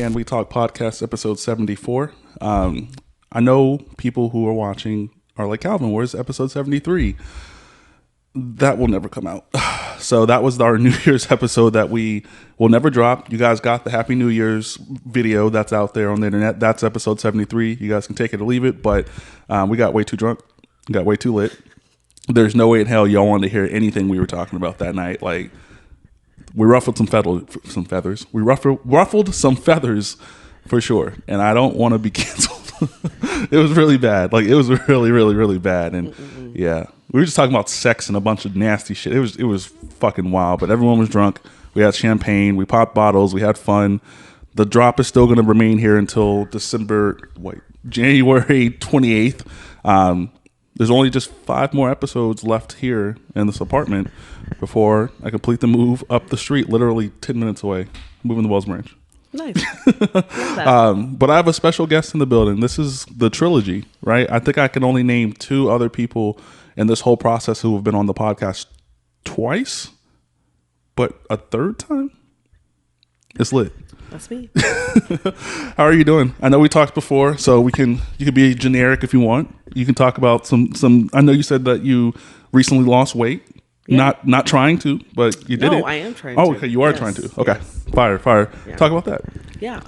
Can We Talk podcast, episode 74. I know people who are watching are like, Calvin, where's episode 73? That will never come out. So that was our New Year's episode that we will never drop. You guys got the Happy New Year's video that's out there on the internet. That's episode 73. You guys can take it or leave it, but we got way too drunk. Got way too lit. There's no way in hell y'all wanted to hear anything we were talking about that night. Like, we ruffled some feathers. We ruffled some feathers for sure. And I don't want to be canceled. It was really bad. Like, it was really, really, really bad. And yeah, we were just talking about sex and a bunch of nasty shit. It was fucking wild. But everyone was drunk. We had champagne. We popped bottles. We had fun. The drop is still going to remain here until January 28th. There's only just 5 more episodes left here in this apartment before I complete the move up the street, literally 10 minutes away, moving to Wells Branch. Nice. But I have a special guest in the building. This is the Trilogy, right? I think I can only name 2 other people in this whole process who have been on the podcast twice, but a third time? It's lit. That's me. How are you doing? I know we talked before, so you can be generic if you want. You can talk about some. I know you said that you recently lost weight. Yeah. Not trying to, but you did it. No, I am trying to. Oh, okay, you are trying to. Okay, yes. Fire. Yeah. Talk about that. Yeah,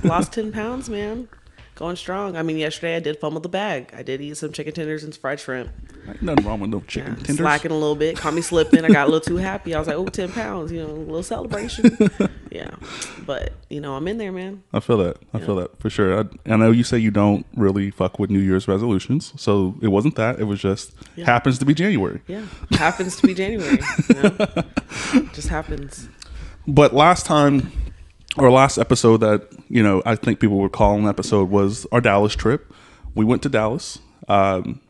lost 10 pounds, man. Going strong. I mean, yesterday I did fumble the bag. I did eat some chicken tenders and fried shrimp. Ain't nothing wrong with no chicken tenders. Slacking a little bit. Caught me slipping. I got a little too happy. I was like, 10 pounds, a little celebration. Yeah. But, I'm in there, man. I feel that. I feel that for sure. I know you say you don't really fuck with New Year's resolutions. So it wasn't that. It was just happens to be January. Yeah. Happens to be January. Just happens. But last episode that, I think people would call an episode was our Dallas trip. We went to Dallas. Man,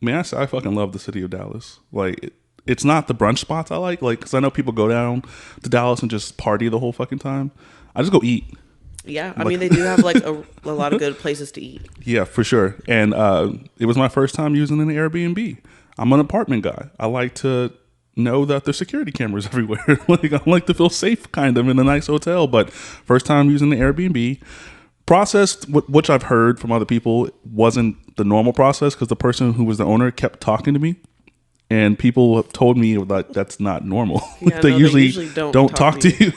I fucking love the city of Dallas. Like, it's not the brunch spots I like, because I know people go down to Dallas and just party the whole fucking time. I just go eat. Yeah, I mean, they do have like a lot of good places to eat. Yeah, for sure. And it was my first time using an Airbnb. I'm an apartment guy. I like to know that there's security cameras everywhere. I like to feel safe kind of in a nice hotel, but first time using the Airbnb. Process, which I've heard from other people, wasn't the normal process because the person who was the owner kept talking to me, and people have told me that that's not normal. Yeah, they usually don't talk to you.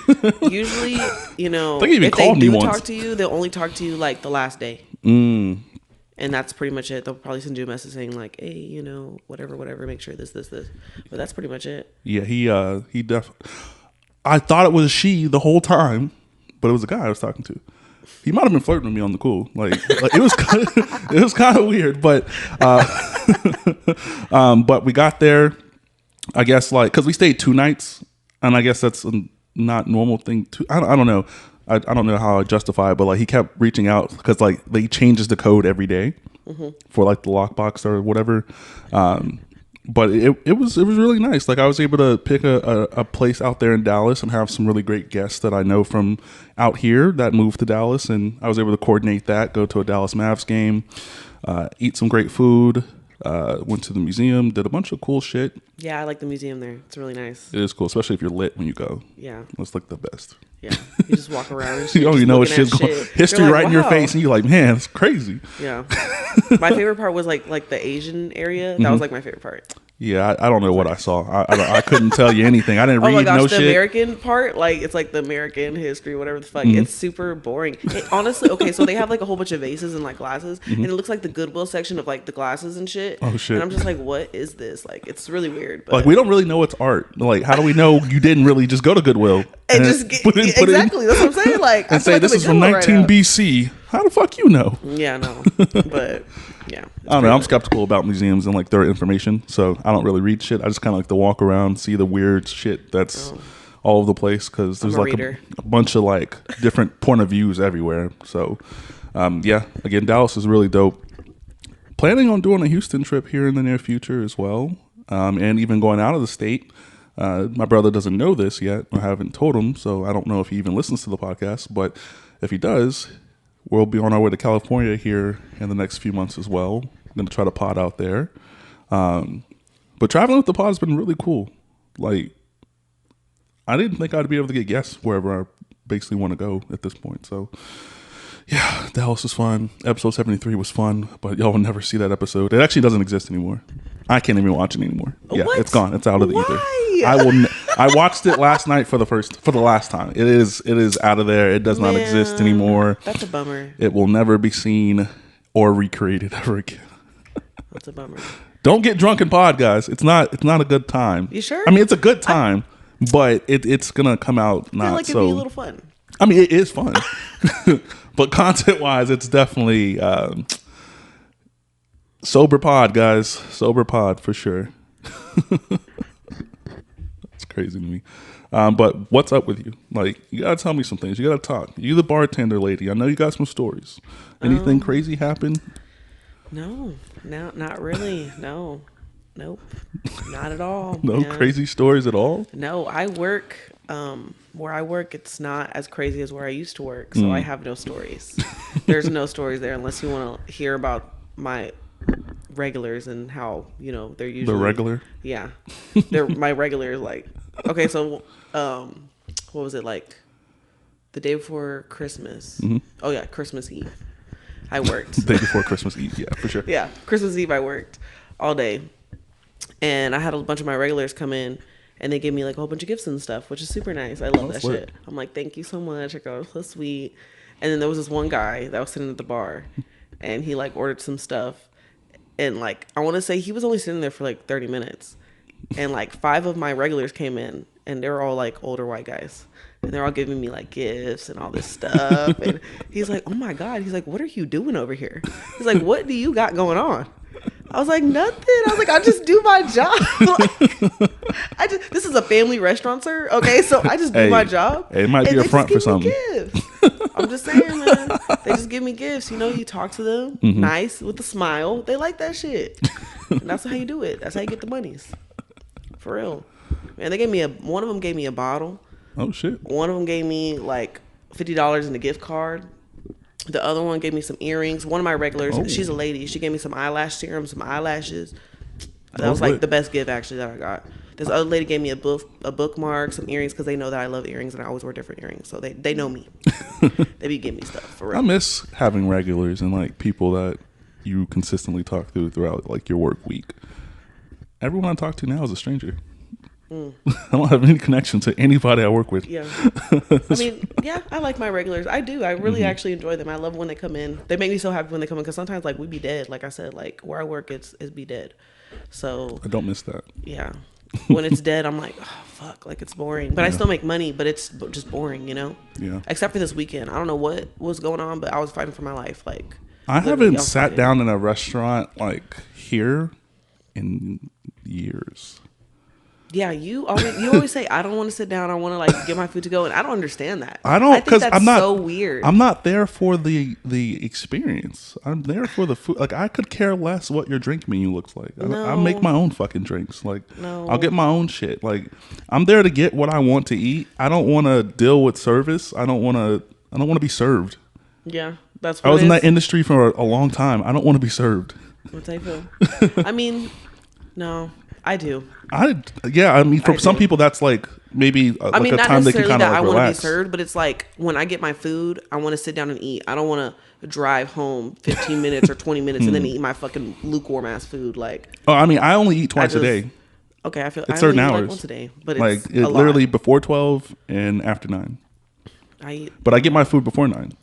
Usually, they even called me once. Talk to you, they'll only talk to you like the last day. And that's pretty much it. They'll probably send you a message saying like, hey, whatever, make sure this. But that's pretty much it. Yeah, he definitely. I thought it was she the whole time, but it was a guy I was talking to. He might have been flirting with me on the cool. Like it was kind of weird, but but we got there, I guess, because we stayed 2 nights, and I guess that's a not normal thing to. I don't know. I don't know how I justify it, but he kept reaching out because they changes the code every day for the lockbox or whatever. But it was really nice. I was able to pick a place out there in Dallas and have some really great guests that I know from out here that moved to Dallas, and I was able to coordinate that, go to a Dallas Mavs game, eat some great food, went to the museum, did a bunch of cool shit. Yeah, I like the museum there. It's really nice. It is cool, especially if you're lit when you go. Yeah. It's the best. Yeah, you just walk around and shit. It's shit's going. History right in your face, and you're like, man, it's crazy. Yeah. My favorite part was like the Asian area. That was my favorite part. Yeah, I don't know what I saw. I couldn't tell you anything. I didn't read my gosh, no the shit. American part, it's like the American history, whatever the fuck. It's super boring. Honestly, okay, so they have a whole bunch of vases and glasses, and it looks like the Goodwill section of the glasses and shit. Oh shit! And I'm just like, what is this? It's really weird. But we don't really know it's art. How do we know you didn't really just go to Goodwill and just put it exactly? That's what I'm saying. And say this is from 19 BC. How the fuck you know? Yeah, no, but. Yeah, I don't know. I'm skeptical about museums and their information, so I don't really read shit. I just kind of like to walk around, see the weird shit that's all over the place because there's a bunch of different point of views everywhere. So, again, Dallas is really dope. Planning on doing a Houston trip here in the near future as well, and even going out of the state. My brother doesn't know this yet. I haven't told him, so I don't know if he even listens to the podcast. But if he does, we'll be on our way to California here in the next few months as well. I'm going to try to pod out there. But traveling with the pod has been really cool. I didn't think I'd be able to get guests wherever basically want to go at this point. So yeah, Dallas was fun. Episode 73 was fun, but y'all will never see that episode. It actually doesn't exist anymore. I can't even watch it anymore. Yeah, What? it's gone. It's out of the ether. Why? I will. I watched it last night for the last time. It is out of there. It does not exist anymore. That's a bummer. It will never be seen or recreated ever again. That's a bummer. Don't get drunk and pod, guys. It's not a good time. You sure? I mean, it's a good time, but it's gonna come out not I feel like so. it'd be a little fun. I mean, it is fun, but content-wise, it's definitely sober pod, guys. Sober pod for sure. That's crazy to me. But what's up with you? Like, you gotta tell me some things. You gotta talk. You the bartender lady. I know you got some stories. Anything crazy happen? No, not really. No, nope, not at all. No man. crazy stories at all? No, I work. Where I work, it's not as crazy as where I used to work, so I have no stories. There's no stories there unless you want to hear about my regulars and how they're usually The regular? Yeah, they're my regulars. Like, okay, so what was it like? The day before Christmas. Mm-hmm. Oh yeah, Christmas Eve. I worked. The day before Christmas Eve, yeah, for sure. Yeah, Christmas Eve I worked all day, and I had a bunch of my regulars come in. And they gave me like a whole bunch of gifts and stuff, which is super nice. I love that shit. I'm like, thank you so much. I go, so sweet. And then there was this one guy that was sitting at the bar, and he like ordered some stuff, and like I want to say he was only sitting there for like 30 minutes, and like 5 of my regulars came in, and they're all like older white guys, and they're all giving me like gifts and all this stuff. And he's like, oh my god. He's like, what are you doing over here? He's like, what do you got going on? I was like, nothing. I was like, I just do my job. Like, this is a family restaurant, sir. Okay, so I just do my job. It might be a front for something. I'm just saying, man. They just give me gifts. You talk to them nice with a smile. They like that shit. And that's how you do it. That's how you get the monies. For real. Man, they gave me one of them gave me a bottle. Oh shit. One of them gave me like $50 in a gift card. The other one gave me some earrings. One of my regulars, she's a lady. She gave me some eyelash serum, some eyelashes. That was like the best gift actually that I got. This other lady gave me a bookmark, some earrings because they know that I love earrings and I always wear different earrings. So they know me. They be giving me stuff for real. I miss having regulars and like people that you consistently talk to throughout like your work week. Everyone I talk to now is a stranger. I don't have any connection to anybody I work with. Yeah. I mean, yeah, I like my regulars. I do. I really actually enjoy them. I love when they come in. They make me so happy when they come in because sometimes like we be dead. Like I said, like where I work, it's be dead. So I don't miss that. Yeah. When it's dead, I'm like, oh, fuck, like it's boring. But I still make money, but it's just boring, Yeah. Except for this weekend. I don't know what was going on, but I was fighting for my life. Like I haven't sat down in a restaurant like here in years. Yeah, you always say I don't want to sit down. I want to like get my food to go, and I don't understand that. I don't because I'm not so weird. I'm not there for the experience. I'm there for the food. Like I could care less what your drink menu looks like. No. I make my own fucking drinks. Like No. I'll get my own shit. Like I'm there to get what I want to eat. I don't want to deal with service. I don't want to be served. Yeah, that's what I was in that industry for a long time. I don't want to be served. That's how I feel. I mean, no. I do. I mean, for some people, that's like maybe like a not time they can necessarily kind of that I like want to be relax. served, but it's like when I get my food, I want to sit down and eat. I don't want to drive home 15 minutes or 20 minutes and then eat my fucking lukewarm ass food. Like, oh, I mean, I only eat twice a day. Okay, I feel it's certain hours. Like once a day, but like it's it literally before 12 and after 9. But I get my food before 9.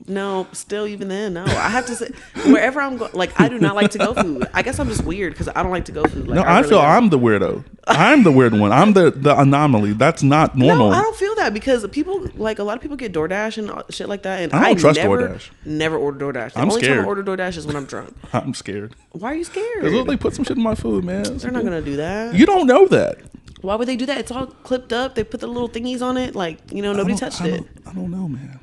No, still even then, no. I have to say, wherever I'm going, like, I do not like to-go food. I guess I'm just weird because I don't like to-go food. Like, no, I feel I'm the weirdo. I'm the weird one. I'm the anomaly. That's not normal. No, I don't feel that because people, like, a lot of people get DoorDash and shit like that. And I don't trust DoorDash. Never order DoorDash. The I'm only scared. time I order DoorDash is when I'm drunk. I'm scared. Why are you scared? Because they put some shit in my food, man. They're not going to do that. You don't know that. Why would they do that? It's all clipped up. They put the little thingies on it. Like, nobody touched it. I don't know, man.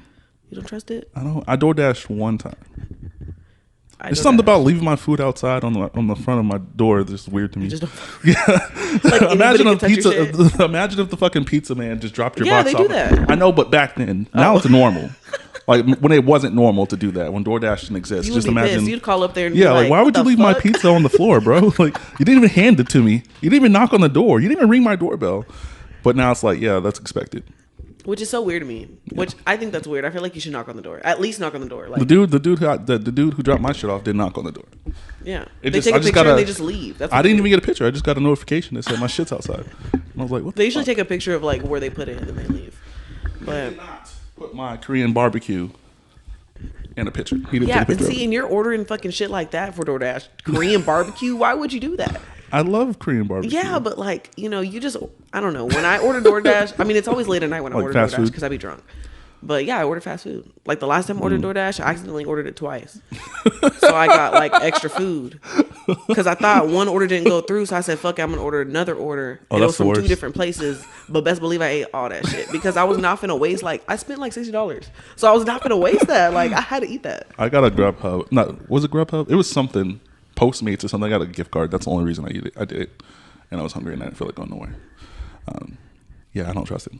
You don't trust it? I DoorDashed one time. There's something about leaving my food outside on the front of my door that's just weird to me. You just don't. Yeah. Like, imagine if pizza. Imagine if the fucking pizza man just dropped your box off. Yeah, they do that. I know, but back then, now it's normal. Like when it wasn't normal to do that, when DoorDash didn't exist. You just would be imagine. pissed. You'd call up there and yeah, be like why would you leave my pizza on the floor, bro? Like you didn't even hand it to me. You didn't even knock on the door. You didn't even ring my doorbell. But now it's like, yeah, that's expected. Which is so weird to me. Yeah. Which I think that's weird. I feel like you should knock on the door. At least knock on the door. Like the dude who dropped my shit off did knock on the door. Yeah, they take a picture and they just leave. I didn't even get a picture. I just got a notification that said my shit's outside. And I was like, what? They usually take a picture of like where they put it and then they leave. But he did not put my Korean barbecue in a picture. He didn't yeah, take a picture. And see, and you're ordering fucking shit like that for DoorDash. Korean barbecue? Why would you do that? I love Korean barbecue. Yeah, but like, you know, you just, I don't know. When I order DoorDash, I mean, it's always late at night when I order DoorDash because I be drunk. But yeah, I order fast food. Like the last time I ordered DoorDash, I accidentally ordered it twice. So I got like extra food. Because I thought one order didn't go through. So I said, fuck it, I'm going to order another order. And it was from 2 different places. But best believe I ate all that shit. Because I was not finna waste, like, I spent like $60. So I was not finna waste that. Like, I had to eat that. I got a Grubhub. No, was it Grubhub? It was something. Postmates or something. I got a gift card. That's the only reason I did it. And I was hungry and I didn't feel like going nowhere. Yeah, I don't trust it.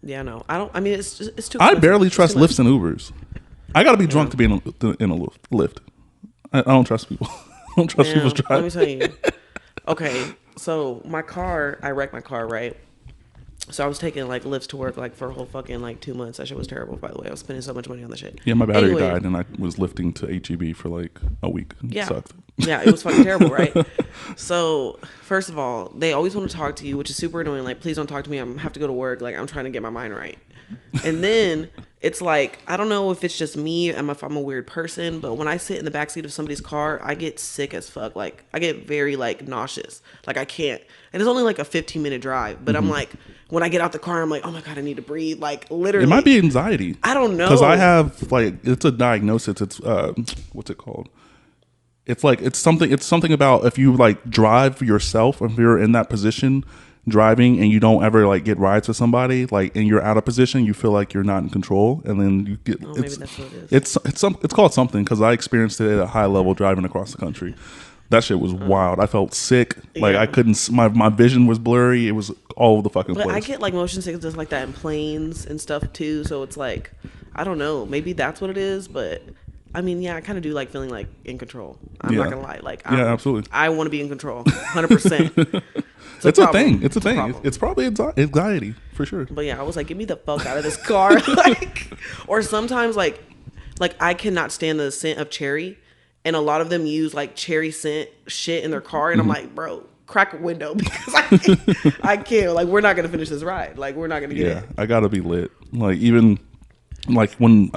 Yeah, no. I don't. I mean, it's too expensive. I barely trust Lyfts and Ubers. I got to be drunk to be in a Lyft. I don't trust people. I don't trust people's driving. Let me tell you. Okay, so my car, I wrecked my car, right? So I was taking like Lyfts to work like for a whole fucking like 2 months. That shit was terrible, by the way. I was spending so much money on the shit. Yeah, my battery died and I was lifting to HEB for like a week. Yeah. It sucked. Yeah, it was fucking terrible, right? So first of all, they always want to talk to you, which is super annoying. Like, please don't talk to me. I have to go to work. Like, I'm trying to get my mind right. And then it's like, I don't know if it's just me and if I'm a weird person, but when I sit in the backseat of somebody's car, I get sick as fuck. Like, I get very like nauseous. Like, I can't. And it's only like a 15-minute drive, but I'm like, when I get out the car, I'm like, oh my God, I need to breathe. Like, literally. It might be anxiety. I don't know. Because I have like, it's a diagnosis. It's what's it called? It's like it's something about if you like drive yourself, if you're in that position driving and you don't ever like get rides with somebody, like and you're out of position, you feel like you're not in control, and then you get maybe that's what it is. It's called something because I experienced it at a high level driving across the country. That shit was wild. I felt sick. Like I couldn't. My vision was blurry. It was all over the fucking place. I get like motion sickness like that in planes and stuff too. So it's like, I don't know. Maybe that's what it is. But I mean, yeah, I kind of do like feeling like in control. I'm not gonna lie. Like, absolutely. I want to be in control, 100%. It's a thing. It's a thing. It's probably anxiety for sure. But yeah, I was like, get me the fuck out of this car. Like, or sometimes like I cannot stand the scent of cherry. And a lot of them use like cherry scent shit in their car. And I'm like, bro, crack a window because I can't. Like, we're not going to finish this ride. Like, we're not going to get it. Yeah, I got to be lit. Like, even like when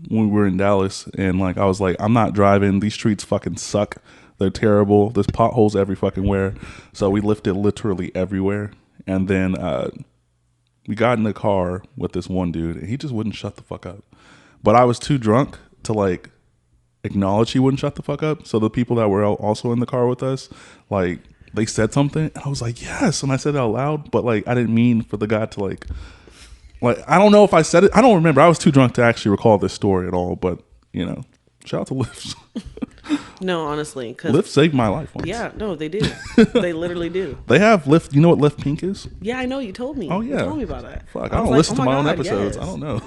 we were in Dallas and like I was like, I'm not driving. These streets fucking suck. They're terrible. There's potholes every fucking where. So we lifted literally everywhere. And then we got in the car with this one dude and he just wouldn't shut the fuck up. But I was too drunk to like acknowledge he wouldn't shut the fuck up. So the people that were also in the car with us, like they said something and I was like, yes. And I said it out loud, but like I didn't mean for the guy to like I don't know if I said it. I don't remember. I was too drunk to actually recall this story at all, but you know, shout out to Lyft. No, honestly. Lyft saved my life once. Yeah, no, they do. They literally do. They have Lyft. You know what Lyft Pink is? Yeah, I know. You told me. Oh, yeah. You told me about that. Fuck, I don't listen to my own episodes. Yes. I don't know.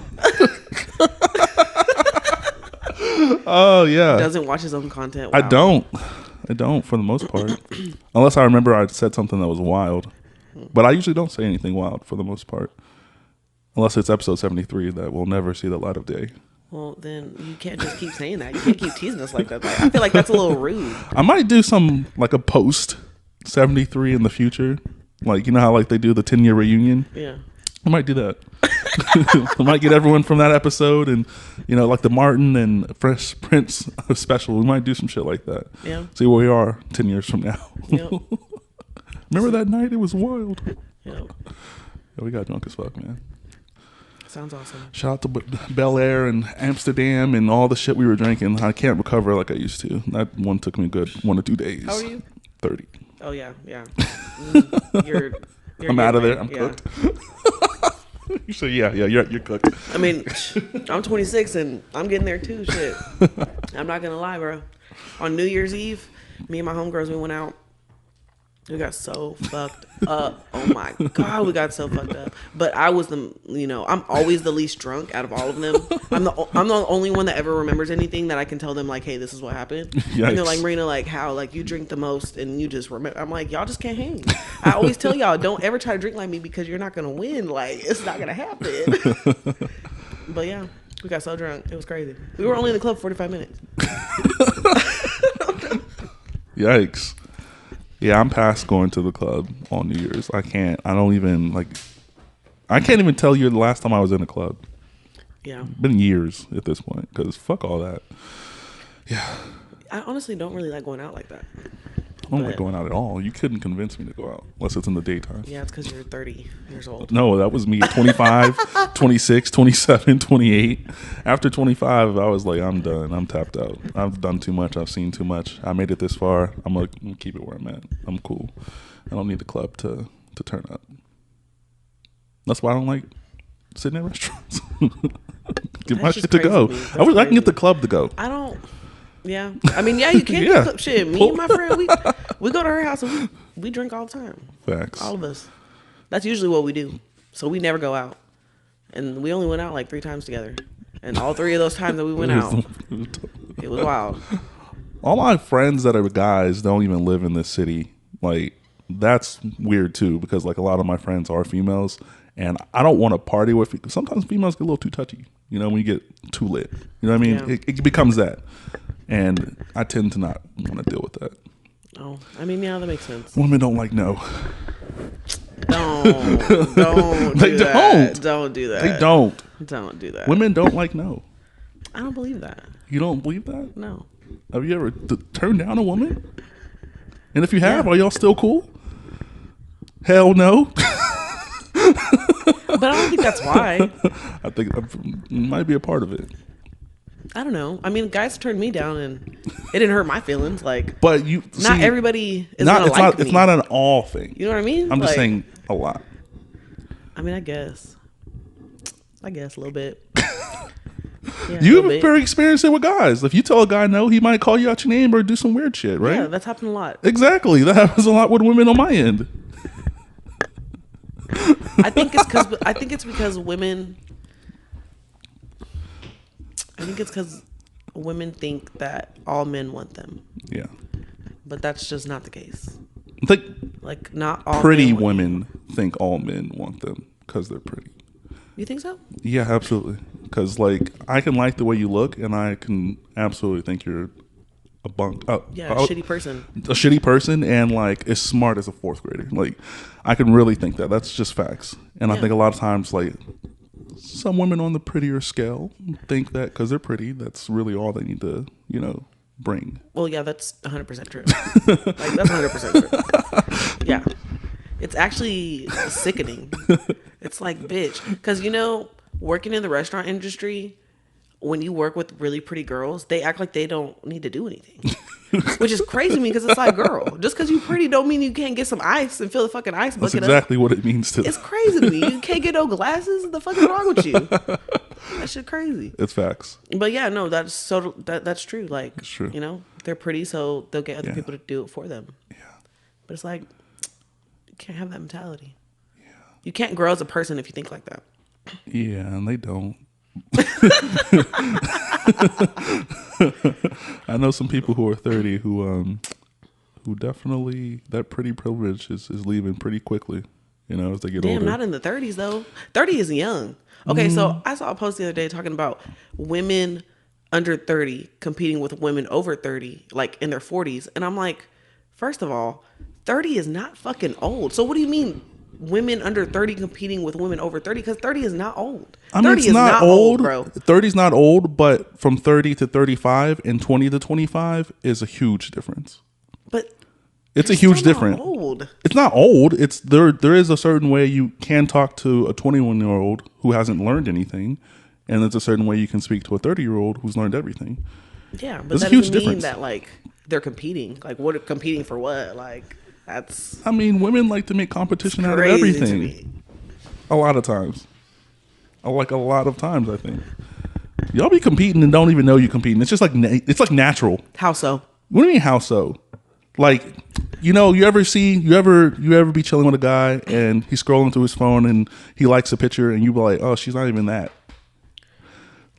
Oh, yeah. He doesn't watch his own content. Wow. I don't for the most part. Unless I remember I said something that was wild. But I usually don't say anything wild for the most part. Unless it's episode 73 that will never see the light of day. Well, then you can't just keep saying that. You can't keep teasing us like that. Like, I feel like that's a little rude. I might do some, like a post 73 in the future. Like, you know how like they do the 10-year reunion? Yeah. I might do that. I might get everyone from that episode and, you know, like the Martin and Fresh Prince special. We might do some shit like that. Yeah. See where we are 10 years from now. Yep. Remember that night? It was wild. Yep. Yeah, we got drunk as fuck, man. Sounds awesome. Shout out to Bel Air and Amsterdam and all the shit we were drinking. I can't recover like I used to. That one took me a good 1 or 2 days. How are you? 30. Oh, yeah. You're I'm out of there. I'm cooked. You said, yeah, you're cooked. I mean, I'm 26 and I'm getting there too. Shit. I'm not going to lie, bro. On New Year's Eve, me and my homegirls, we went out We got so fucked up. Oh my god, we got so fucked up. But I was I'm always the least drunk out of all of them. I'm the only one that ever remembers anything that I can tell them like, hey, this is what happened. Yikes. And they're like, Marina, like how like you drink the most and you just remember. I'm like, y'all just can't hang. I always tell y'all, don't ever try to drink like me because you're not gonna win. Like it's not gonna happen. But yeah, we got so drunk, it was crazy. We were only in the club 45 minutes. Yikes. Yeah, I'm past going to the club on New Year's. I can't even tell you the last time I was in a club. Yeah. Been years at this point because fuck all that. Yeah. I honestly don't really like going out like that. I don't like going out at all. You couldn't convince me to go out unless it's in the daytime. Yeah, it's because you're 30 years old. No, that was me at 25, 26, 27, 28. After 25, I was like, I'm done. I'm tapped out. I've done too much. I've seen too much. I made it this far. I'm going to keep it where I'm at. I'm cool. I don't need the club to turn up. That's why I don't like sitting in restaurants. Get my shit to go. I can get the club to go. I don't. Yeah. I mean, yeah, you can get the shit. Me and my friend, we go to her house and we drink all the time. Facts. All of us. That's usually what we do. So we never go out. And we only went out like 3 times together. And all 3 of those times that we went out, it was wild. All my friends that are guys don't even live in this city. Like, that's weird too, because like a lot of my friends are females. And I don't want to party with. Sometimes females get a little too touchy. You know, when you get too lit. You know what I mean? Yeah. It becomes that. And I tend to not want to deal with that. Oh, I mean, yeah, that makes sense. Women don't like no. Don't They do don't. that. Don't do that. They don't. Don't do that. Women don't like no. I don't believe that. You don't believe that? No. Have you ever turned down a woman? And if you have, are y'all still cool? Hell no. But I don't think that's why. I think it might be a part of it. I don't know. I mean, guys turned me down, and it didn't hurt my feelings. Like, but not everybody is gonna like me. It's not an all thing. You know what I mean? I'm just saying a lot. I mean, I guess a little bit. Yeah, You've very experienced it with guys. If you tell a guy no, he might call you out your name or do some weird shit, right? Yeah, that's happened a lot. Exactly. That happens a lot with women on my end. I think it's because women. I think it's because women think that all men want them. Yeah. But that's just not the case. Like not all pretty women think all men want them because they're pretty. You think so? Yeah, absolutely. Because like I can like the way you look, and I can absolutely think you're a shitty person. A shitty person, and like as smart as a 4th grader. Like I can really think that. That's just facts. And I think a lot of times like some women on the prettier scale think that because they're pretty, that's really all they need to, bring. Well, yeah, that's 100% true. Like that's 100% true. Yeah, it's actually sickening. It's like, bitch, because working in the restaurant industry, when you work with really pretty girls, they act like they don't need to do anything. Which is crazy to me because it's like, girl, just because you're pretty don't mean you can't get some ice and fill the fucking ice bucket. That's exactly what it means to them. It's crazy to me. You can't get no glasses? What the fuck is wrong with you? That shit crazy. It's facts. But yeah, no, that's true. Like, it's true. They're pretty, so they'll get other people to do it for them. Yeah. But it's like, you can't have that mentality. Yeah. You can't grow as a person if you think like that. Yeah, and they don't. I know some people who are 30 who definitely that pretty privilege is leaving pretty quickly, as they get older. Damn, not in the 30s though. 30 is young. Okay, so I saw a post the other day talking about women under 30 competing with women over 30, like in their 40s, and I'm like, first of all, 30 is not fucking old. So what do you mean? Women under 30 competing with women over 30, because 30 is not old. I mean, it's not old, bro. 30 is not old, but from 30 to 35 and 20 to 25 is a huge difference. But it's a huge difference. Old. It's not old. It's there is a certain way you can talk to a 21-year-old who hasn't learned anything, and there's a certain way you can speak to a 30-year-old who's learned everything. Yeah, but that doesn't mean that like they're competing. Like what competing for what? Like I mean, women like to make competition out of everything. A lot of times. A lot of times, I think. Y'all be competing and don't even know you're competing. It's just like, it's like natural. How so? What do you mean, how so? Like, you ever be chilling with a guy and he's scrolling through his phone and he likes a picture and you be like, oh, she's not even that.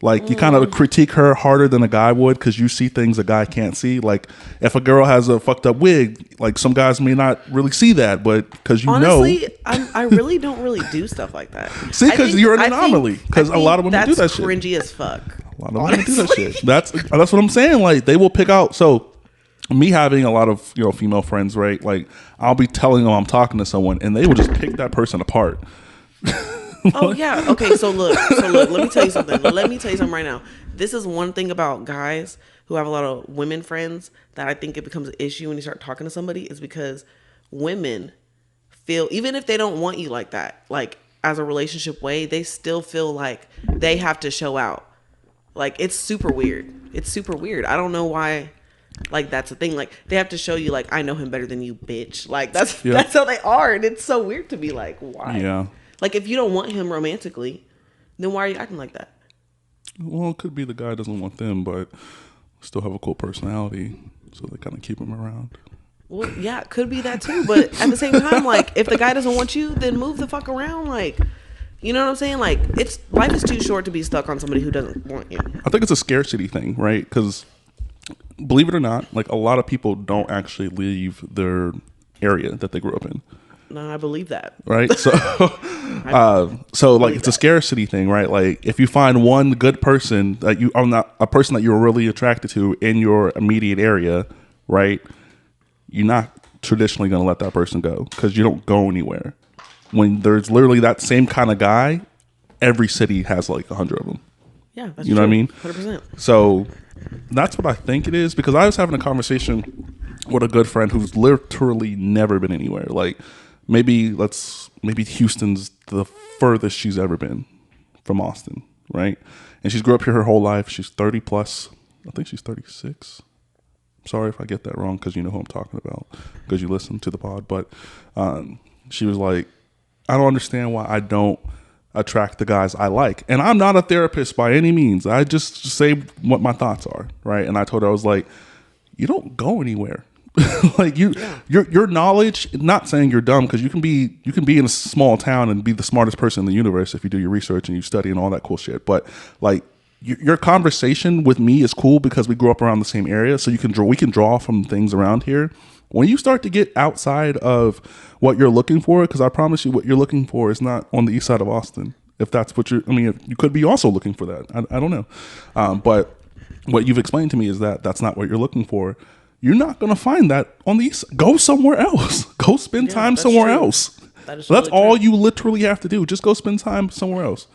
Like, you kind of critique her harder than a guy would because you see things a guy can't see. Like, if a girl has a fucked up wig, like, some guys may not really see that, but because honestly, I really don't really do stuff like that. See, because you're an anomaly. Because a lot of women do that shit. That's cringy as fuck. A lot of women do that shit. That's what I'm saying. Like, they will pick out. So, me having a lot of female friends, right? Like, I'll be telling them I'm talking to someone, and they will just pick that person apart. Oh yeah. Okay. So look. Let me tell you something. Right now. This is one thing about guys who have a lot of women friends that I think it becomes an issue when you start talking to somebody is because women feel, even if they don't want you like that, like as a relationship way, they still feel like they have to show out. Like, it's super weird. I don't know why. Like, that's the thing. Like, they have to show you, like, I know him better than you, bitch. Like, that's how they are, and it's so weird to be like, why? Yeah. Like, if you don't want him romantically, then why are you acting like that? Well, it could be the guy doesn't want them, but still have a cool personality, so they kind of keep him around. Well, yeah, it could be that too. But at the same time, like, if the guy doesn't want you, then move the fuck around. Like, you know what I'm saying? Like, life is too short to be stuck on somebody who doesn't want you. I think it's a scarcity thing, right? Because believe it or not, like, a lot of people don't actually leave their area that they grew up in. No, I believe that. Right. So, it's a scarcity thing, right? Like, if you find one good person that you are not a person that you're really attracted to in your immediate area, right? You're not traditionally going to let that person go because you don't go anywhere. When there's literally that same kind of guy, every city has like 100 of them. Yeah, that's you know true. what I mean? 100%. So that's what I think it is, because I was having a conversation with a good friend who's literally never been anywhere. Like, maybe Houston's the furthest she's ever been from Austin, right? And she's grew up here her whole life. She's 30 plus. I think she's 36. Sorry if I get that wrong, because you know who I'm talking about, because you listen to the pod. But she was like, I don't understand why I don't attract the guys I like. And I'm not a therapist by any means. I just say what my thoughts are, right? And I told her, I was like, you don't go anywhere. Like, your knowledge, not saying you're dumb, because you can be in a small town and be the smartest person in the universe if you do your research and you study and all that cool shit. But like, your conversation with me is cool because we grew up around the same area, so we can draw from things around here. When you start to get outside of what you're looking for, because I promise you, what you're looking for is not on the east side of Austin. If that's what you could be also looking for that. I don't know, but what you've explained to me is that that's not what you're looking for. You're not going to find that on the east. Go somewhere else. Go spend time somewhere else. That's really all you literally have to do. Just go spend time somewhere else.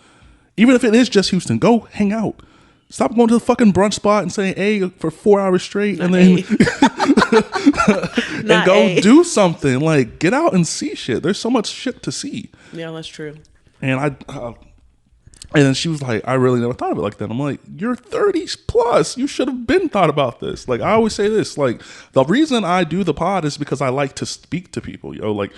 Even if it is just Houston, go hang out. Stop going to the fucking brunch spot and saying A for 4 hours straight, and then and go do something. Like, get out and see shit. There's so much shit to see. Yeah, that's true. And and then she was like, I really never thought of it like that. I'm like, you're 30 plus. You should have been thought about this. Like, I always say this. Like, the reason I do the pod is because I like to speak to people. Like,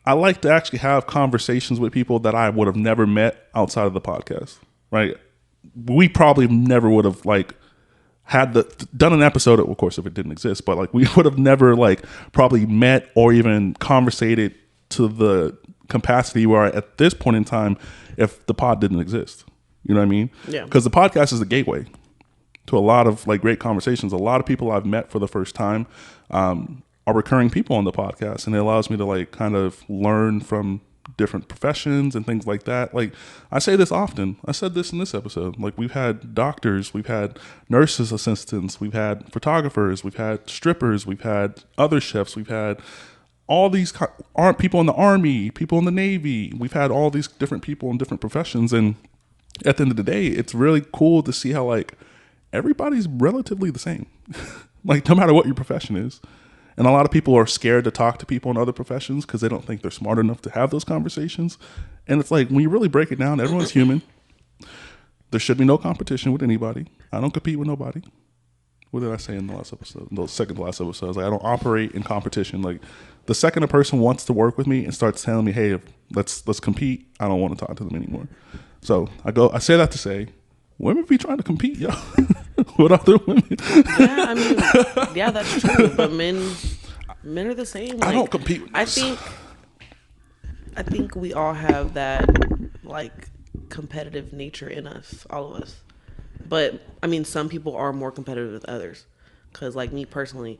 I like to actually have conversations with people that I would have never met outside of the podcast. Right? We probably never would have like done an episode. Of course, if it didn't exist, but like, we would have never like probably met or even conversated to the capacity where at this point in time, if the pod didn't exist. You know what I mean? Yeah. Because the podcast is the gateway to a lot of like great conversations. A lot of people I've met for the first time are recurring people on the podcast, and it allows me to like kind of learn from different professions and things like that. Like, I say this often. I said this in this episode. Like, we've had doctors, we've had nurses assistants, we've had photographers, we've had strippers, we've had other chefs, we've had all these people in the Army, people in the Navy. We've had all these different people in different professions. And at the end of the day, it's really cool to see how like everybody's relatively the same. Like, no matter what your profession is. And a lot of people are scared to talk to people in other professions because they don't think they're smart enough to have those conversations. And it's like, when you really break it down, everyone's human. There should be no competition with anybody. I don't compete with nobody. What did I say in the last episode? The second to last episode. I was like, I don't operate in competition. Like, the second a person wants to work with me and starts telling me, hey, let's compete, I don't want to talk to them anymore. So I say that to say, women be trying to compete, yo, with other women. Yeah, I mean, yeah, that's true. But men, Men are the same. I don't compete with I think we all have that like competitive nature in us, all of us. But I mean, some people are more competitive than others. Cause like me personally,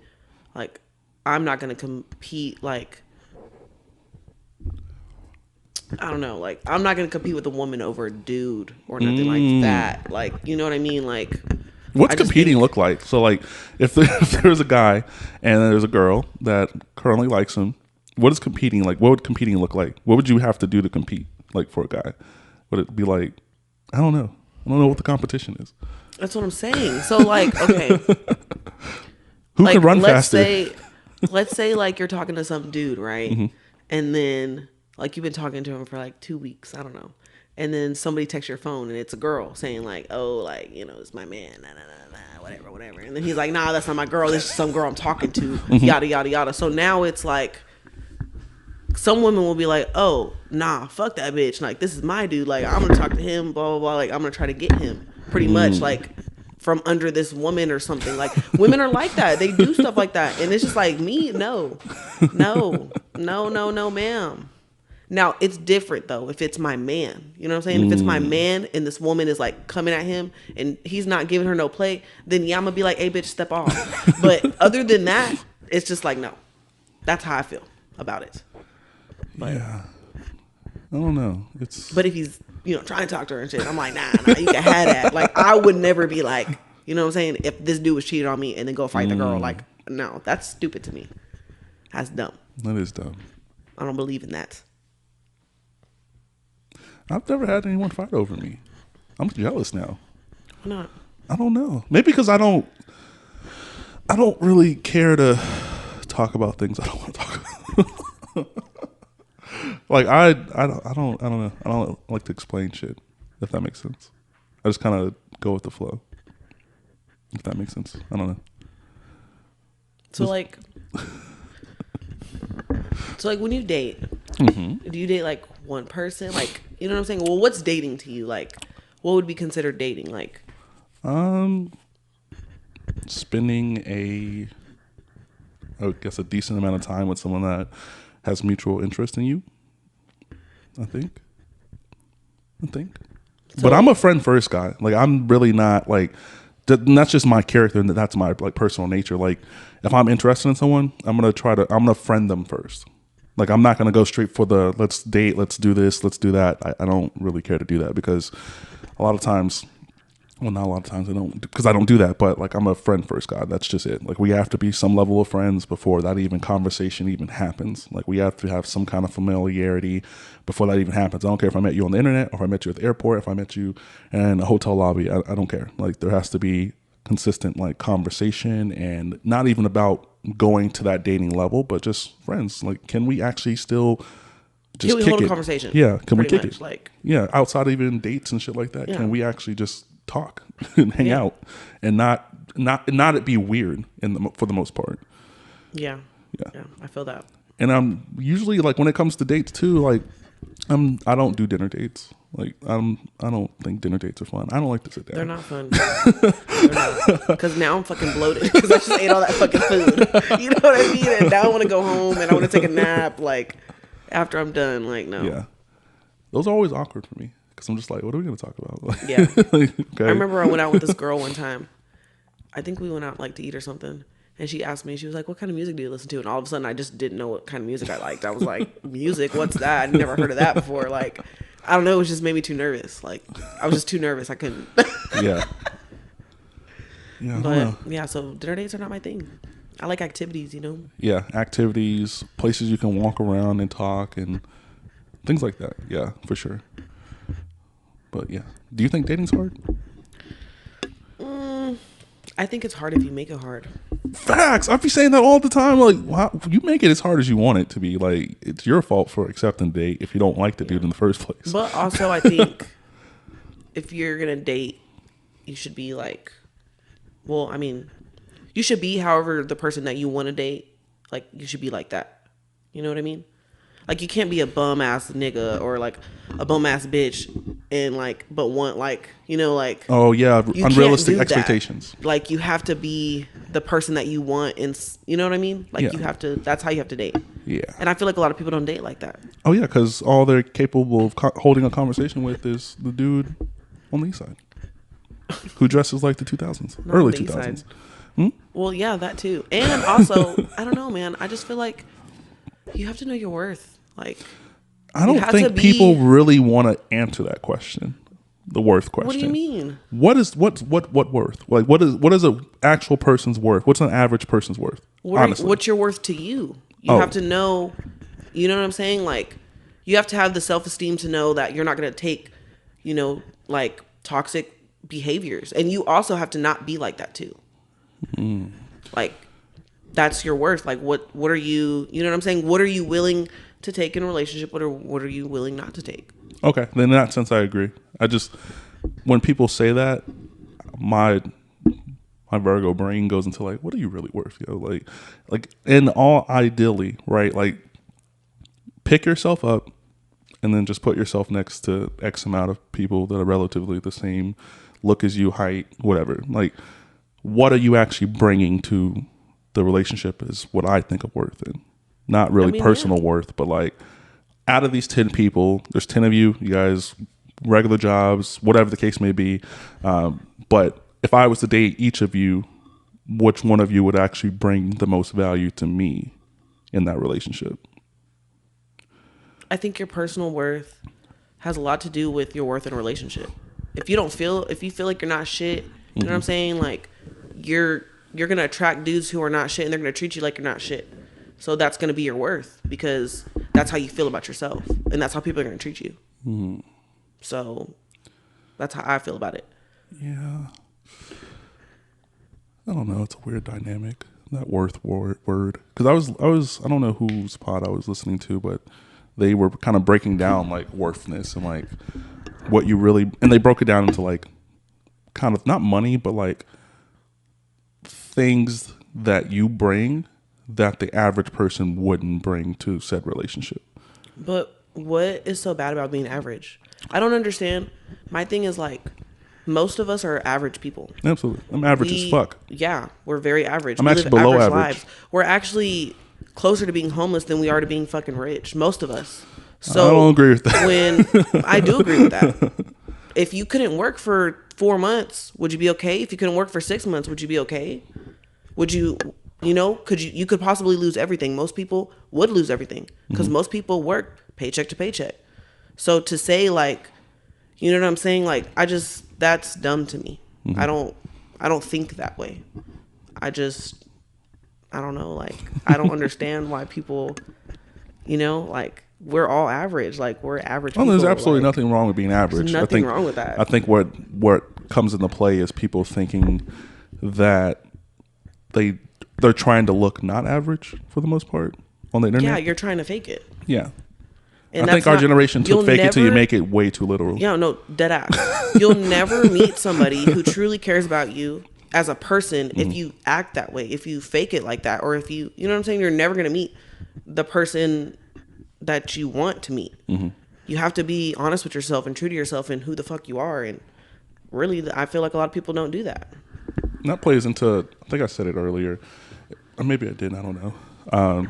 like I'm not gonna compete like I don't know, like I'm not gonna compete with a woman over a dude or nothing like that. Like you know what I mean? Like What's I just competing think look like? So like if there's a guy and there's a girl that currently likes him, what is competing like? What would competing look like? What would you have to do to compete like for a guy? Would it be like I don't know. I don't know what the competition is. that's what I'm saying. So like, okay, Who like could run faster? let's say like you're talking to some dude, right? And then like you've been talking to him for like 2 weeks, I don't know. And then somebody texts your phone and it's a girl saying like, oh, like, you know, it's my man, nah, nah, nah, nah, whatever, whatever. And then he's like, nah, that's not my girl. This is some girl I'm talking to, yada, yada, yada. So now it's like, some women will be like, oh, nah, fuck that bitch. Like, this is my dude. Like, I'm gonna talk to him, blah, blah, blah. Like, I'm gonna try to get him pretty much, like, from under this woman or something. Like, women are like that. They do stuff like that. And it's just like, me, no, no, ma'am. Now, it's different, though, if it's my man. You know what I'm saying? If it's my man and this woman is, like, coming at him and he's not giving her no play, then, yeah, I'm going to be like, hey, bitch, step off. But other than that, it's just like, no. That's how I feel about it. But, Yeah. I don't know. But if he's, you know, trying to talk to her and shit, I'm like, nah, you can have that. Like, I would never be like, you know what I'm saying? If this dude was cheating on me and then go fight the girl, like, no, that's stupid to me. That's dumb. That is dumb. I don't believe in that. I've never had anyone fight over me. I'm jealous now. Why not? I don't know. Maybe because I don't really care to talk about things I don't want to talk about. Like I don't know. I don't like to explain shit, if that makes sense. I just kind of go with the flow. If that makes sense. I don't know. So like when you date, do you date like one person? Like, you know what I'm saying? Well, what's dating to you? Like, what would be considered dating? Like, spending I guess a decent amount of time with someone that has mutual interest in you. I think. So, but I'm a friend first guy. Like I'm really not like. That's just my character, and that's my like personal nature. Like, if I'm interested in someone, I'm gonna friend them first. Like, I'm not gonna go straight for the let's date, let's do this, let's do that. I don't really care to do that because a lot of times, well, not a lot of times I don't do that. But like, I'm a friend first guy. That's just it. Like, we have to be some level of friends before that even conversation even happens. Like, we have to have some kind of familiarity before that even happens. I don't care if I met you on the internet, or if I met you at the airport, if I met you in a hotel lobby. I don't care. Like, there has to be consistent like conversation, and not even about going to that dating level, but just friends. Like, can we actually still just kick hold a it? conversation? Yeah, can we kick much, it? like, yeah, outside of even dates and shit like that. Yeah. Can we actually just talk and hang out and not it be weird for the most part? Yeah, I feel that. And I'm usually like, when it comes to dates too, like I don't do dinner dates. Like I don't think dinner dates are fun. I don't like to sit down. They're not fun. They're not. Because now I'm fucking bloated because I just ate all that fucking food. You know what I mean? And now I want to go home and I want to take a nap. Like after I'm done, like no. Yeah, those are always awkward for me because I'm just like, what are we gonna talk about? Like, Yeah. like, okay. I remember I went out with this girl one time. I think we went out like to eat or something. And she asked me, she was like, what kind of music do you listen to? And all of a sudden, I just didn't know what kind of music I liked. I was like, music? What's that? I'd never heard of that before. Like, I don't know. It just made me too nervous. Like, I was just too nervous. I couldn't. Yeah. Yeah. But, yeah, so dinner dates are not my thing. I like activities, you know? Yeah. Activities, places you can walk around and talk and things like that. Yeah, for sure. But, yeah. Do you think dating's hard? I think it's hard if you make it hard. Facts. I be saying that all the time. Like, wow, you make it as hard as you want it to be. Like, it's your fault for accepting the date if you don't like the dude in the first place. But also, I think if you're gonna date, you should be like, well, I mean, you should be however the person that you want to date. Like, you should be like that. You know what I mean? Like, you can't be a bum ass nigga or like a bum ass bitch and like, but want like, you know, like, Oh yeah, you unrealistic can't do that. expectations. Like you have to be the person that you want, and you know what I mean? Like Yeah. you have to. That's how you have to date. Yeah. And I feel like a lot of people don't date like that. Oh yeah, because all they're capable of holding a conversation with is the dude on the east side who dresses like the 2000s, Not early on the east 2000s. side. Well, yeah, that too. And also, I don't know, man. I just feel like you have to know your worth. Like, I you don't have to think be- people really want to answer that question, the worth question. What do you mean? What worth? Like what is an actual person's worth? What's an average person's worth? Honestly, What's your worth to you? You Oh. have to know. You know what I'm saying? Like, you have to have the self-esteem to know that you're not going to take, you know, like toxic behaviors, and you also have to not be like that too. Like, that's your worth. Like, what are you? You know what I'm saying? What are you willing to take in a relationship? What are you willing not to take? Okay, then in that sense, I agree. I just when people say that, my Virgo brain goes into like, what are you really worth, yo? Like in all ideally, right? Like, pick yourself up, and then just put yourself next to X amount of people that are relatively the same look as you, height, whatever. Like, what are you actually bringing to the relationship is what I think of worth, and not really personal worth, but like, out of these 10 people, there's 10 of you, you guys, regular jobs, whatever the case may be. But if I was to date each of you, which one of you would actually bring the most value to me in that relationship? I think your personal worth has a lot to do with your worth in a relationship. If you feel like you're not shit, you know what I'm saying? Like, you're gonna attract dudes who are not shit, and they're gonna treat you like you're not shit. So that's gonna be your worth, because that's how you feel about yourself, and that's how people are gonna treat you. So that's how I feel about it. Yeah, I don't know. It's a weird dynamic, that worth word. Because I don't know whose pod I was listening to, but they were kind of breaking down like worthness and like what you really, and they broke it down into like kind of not money, but like things that you bring that the average person wouldn't bring to said relationship. But what is so bad about being average? I don't understand. My thing is like, most of us are average people. Absolutely. I'm average as fuck. Yeah, we're very average. I'm We actually live below average. We're actually closer to being homeless than we are to being fucking rich. Most of us. So I don't agree with that. I do agree with that. If you couldn't work for 4 months, would you be okay? If you couldn't work for 6 months, would you be okay? Would you, you could possibly lose everything. Most people would lose everything because most people work paycheck to paycheck. So to say like, you know what I'm saying? Like, that's dumb to me. I don't think that way. I don't know. Like, I don't understand why people, like, we're all average. Like, we're average people. There's absolutely like, nothing wrong with being average. There's nothing wrong with that. I think what comes into play is people thinking that they're trying to look not average for the most part on the internet. Yeah, you're trying to fake it. Yeah. And I think our generation took fake it till you make it way too literal. Yeah, no, dead ass. You'll never meet somebody who truly cares about you as a person if you act that way, if you fake it like that, or if you know what I'm saying? You're never going to meet the person that you want to meet. You have to be honest with yourself and true to yourself and who the fuck you are. And really, I feel like a lot of people don't do that. And that plays into, I think I said it earlier, or maybe I didn't, I don't know.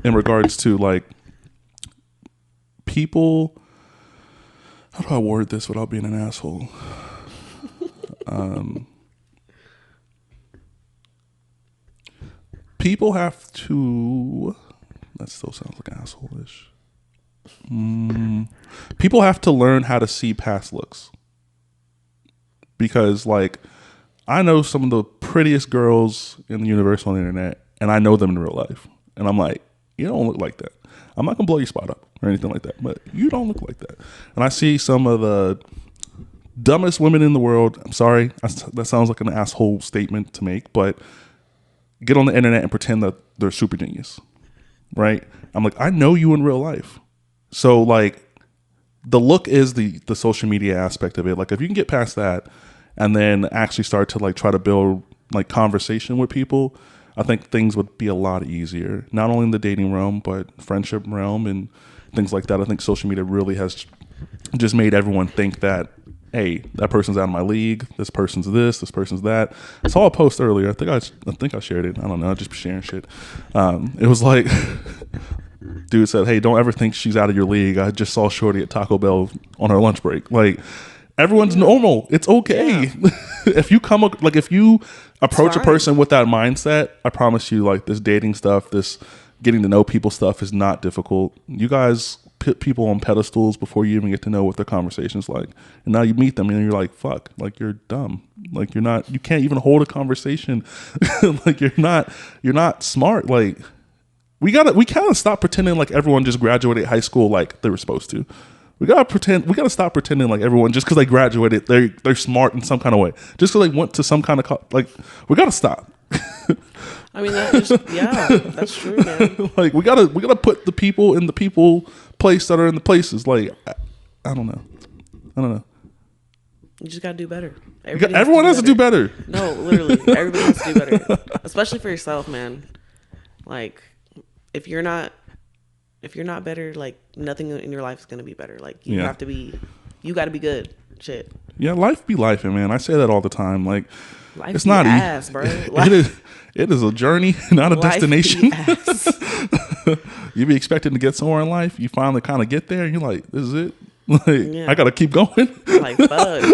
In regards to like people, how do I word this without being an asshole? People have to, that still sounds like asshole-ish. People have to learn how to see past looks. Because like, I know some of the prettiest girls in the universe on the internet, and I know them in real life. And I'm like, you don't look like that. I'm not going to blow your spot up or anything like that, but you don't look like that. And I see some of the dumbest women in the world. I'm sorry, that sounds like an asshole statement to make, but get on the internet and pretend that they're super genius, right? I'm like, I know you in real life. So like, the look is the social media aspect of it. Like, if you can get past that and then actually start to like try to build like conversation with people, I think things would be a lot easier, not only in the dating realm, but friendship realm and things like that. I think social media really has just made everyone think that, hey, that person's out of my league. This person's this person's that. I saw a post earlier. I think I shared it. I don't know. I just be sharing shit. It was like, dude said, hey, don't ever think she's out of your league. I just saw Shorty at Taco Bell on her lunch break. Like, everyone's normal. It's okay. Yeah. If you approach a person with that mindset, I promise you, like, this dating stuff, this getting to know people stuff is not difficult. You guys put people on pedestals before you even get to know what their conversation's like. And now you meet them and you're like, fuck, like, you're dumb. Like, you can't even hold a conversation. Like, you're not smart. Like, we kind of stop pretending like everyone just graduated high school like they were supposed to. We gotta stop pretending like everyone, just because they graduated, they're smart in some kind of way. Just because they went to some kind of we gotta stop. I mean, that's true, man. Like, we gotta put the people in the people place that are in the places. Like, I don't know. You just gotta do better. Everyone has to do better. No, literally, everybody has to do better, especially for yourself, man. Like, if you're not better, like, nothing in your life is gonna be better. Like, you got to be good. Shit. Yeah, life be life, man. I say that all the time. Like, life it's not easy, bro. It is a journey, not a destination. You be expecting to get somewhere in life, you finally kind of get there, and you're like, this is it. Like, I gotta keep going. Like, fuck.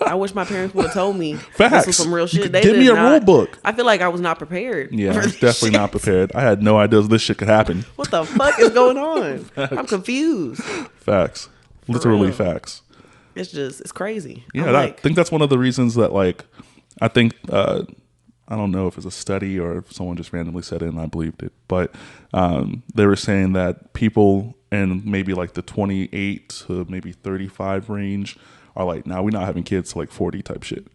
I wish my parents would have told me. Facts. This was some real shit. Give me a rule book. I feel like I was not prepared. Yeah, I was definitely not prepared. I had no idea this shit could happen. What the fuck is going on? Facts. I'm confused. Facts. Literally facts. It's crazy. Yeah, I think that's one of the reasons that, like, I think, I don't know if it's a study or if someone just randomly said it and I believed it, but they were saying that people in maybe like the 28 to maybe 35 range are like, nah, we're not having kids till like 40 type shit.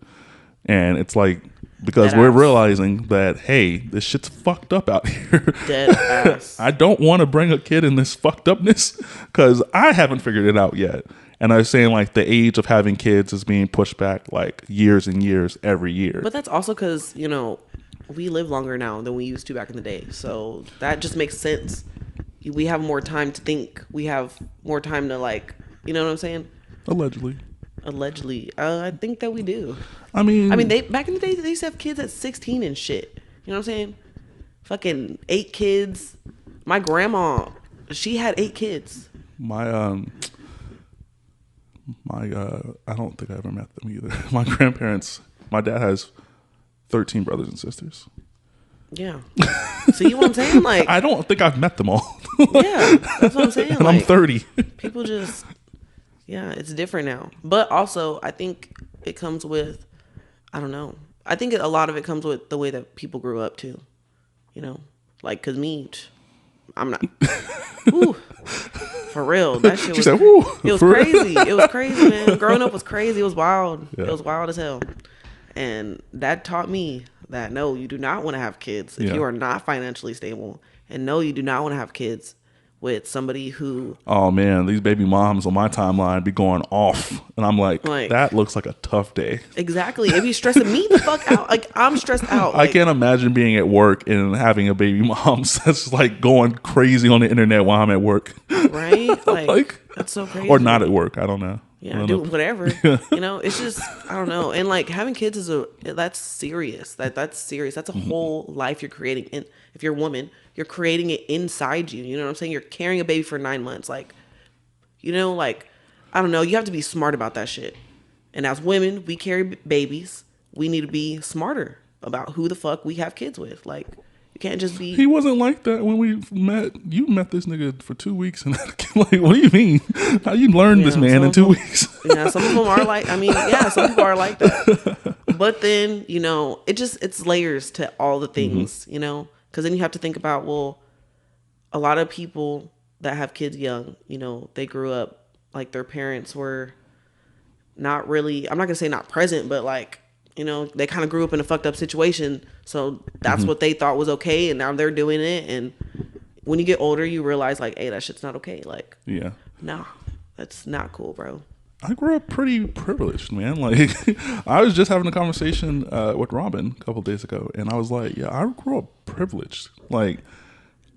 And it's like, because we're realizing that, hey, this shit's fucked up out here. Dead ass. I don't want to bring a kid in this fucked upness because I haven't figured it out yet. And I was saying, like, the age of having kids is being pushed back like years and years every year. But that's also because, we live longer now than we used to back in the day. So that just makes sense. We have more time to think. We have more time to, like, you know what I'm saying? Allegedly. I think that we do. I mean, they back in the day, they used to have kids at 16 and shit. You know what I'm saying? Fucking 8 kids. My grandma, she had 8 kids. I don't think I ever met them either. My grandparents, my dad has 13 brothers and sisters. Yeah. See what I'm saying? Like, I don't think I've met them all. Yeah, that's what I'm saying. And I'm 30. People just, it's different now. But also, I think it comes with, I don't know. I think a lot of it comes with the way that people grew up too. Like, cause me, I'm not. Ooh, for real, that shit was. Said, Woo, it was crazy. It was crazy, man. Growing up was crazy. It was wild. Yeah. It was wild as hell. And that taught me that no, you do not want to have kids if you are not financially stable, and no, you do not want to have kids with somebody who. Oh man, these baby moms on my timeline be going off, and I'm like that looks like a tough day. Exactly, it be stressing me the fuck out. Like, I'm stressed out. I can't imagine being at work and having a baby mom that's like going crazy on the internet while I'm at work. Right, like that's so crazy. Or not at work. I don't know. Yeah, do whatever. It's just, I don't know. And like, having kids that's serious. That's serious. That's a whole life you're creating. And if you're a woman, you're creating it inside you. You know what I'm saying? You're carrying a baby for 9 months. Like, like, I don't know. You have to be smart about that shit. And as women, we carry babies. We need to be smarter about who the fuck we have kids with. Like, you can't just be. He wasn't like that when we met. You met this nigga for 2 weeks, and like, what do you mean? How you learned this man in 2 weeks? Yeah, some of them are like. I mean, some people are like that. But then it's layers to all the things. Because then you have to think about, well, a lot of people that have kids young, they grew up like their parents were not really. I'm not gonna say not present, but like. They kind of grew up in a fucked up situation. So that's what they thought was okay. And now they're doing it. And when you get older, you realize, like, hey, that shit's not okay. Like, nah, that's not cool, bro. I grew up pretty privileged, man. Like, I was just having a conversation with Robin a couple of days ago. And I was like, yeah, I grew up privileged. Like,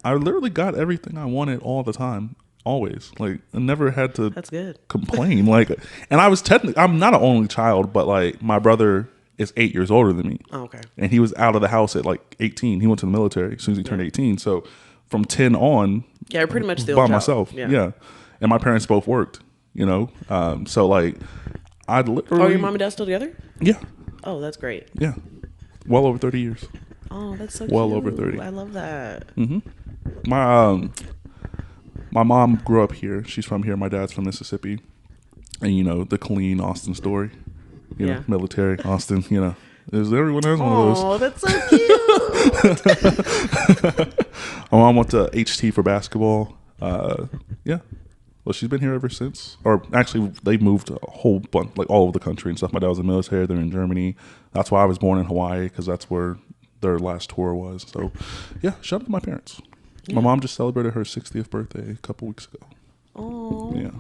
I literally got everything I wanted all the time. always. Like, I never had to That's good. complain. Like, and I was technically, I'm not an only child, but like my brother is 8 years older than me. Oh, okay. And he was out of the house at like 18. He went to the military as soon as he turned 18. So from 10 on, Yeah, you're pretty much still by a child. myself. Yeah. And my parents both worked, you know? So like, I'd literally. Oh, your mom and dad still together? Yeah. Oh, that's great. Yeah. Well over 30 years. Oh, that's so Well cute. over 30. I love that. My mom grew up here. She's from here. My dad's from Mississippi. And, you know, the clean Austin story. You know, military, Austin, you know. Everyone has one of those. Oh, that's so cute. My mom went to HT for basketball. Yeah. Well, she's been here ever since. Or actually, they moved a whole bunch, like all over the country and stuff. My dad was in the military. They're in Germany. That's why I was born in Hawaii, because that's where their last tour was. So, yeah, shout out to my parents. Yeah. My mom just celebrated her 60th birthday a couple weeks ago. Oh. Yeah.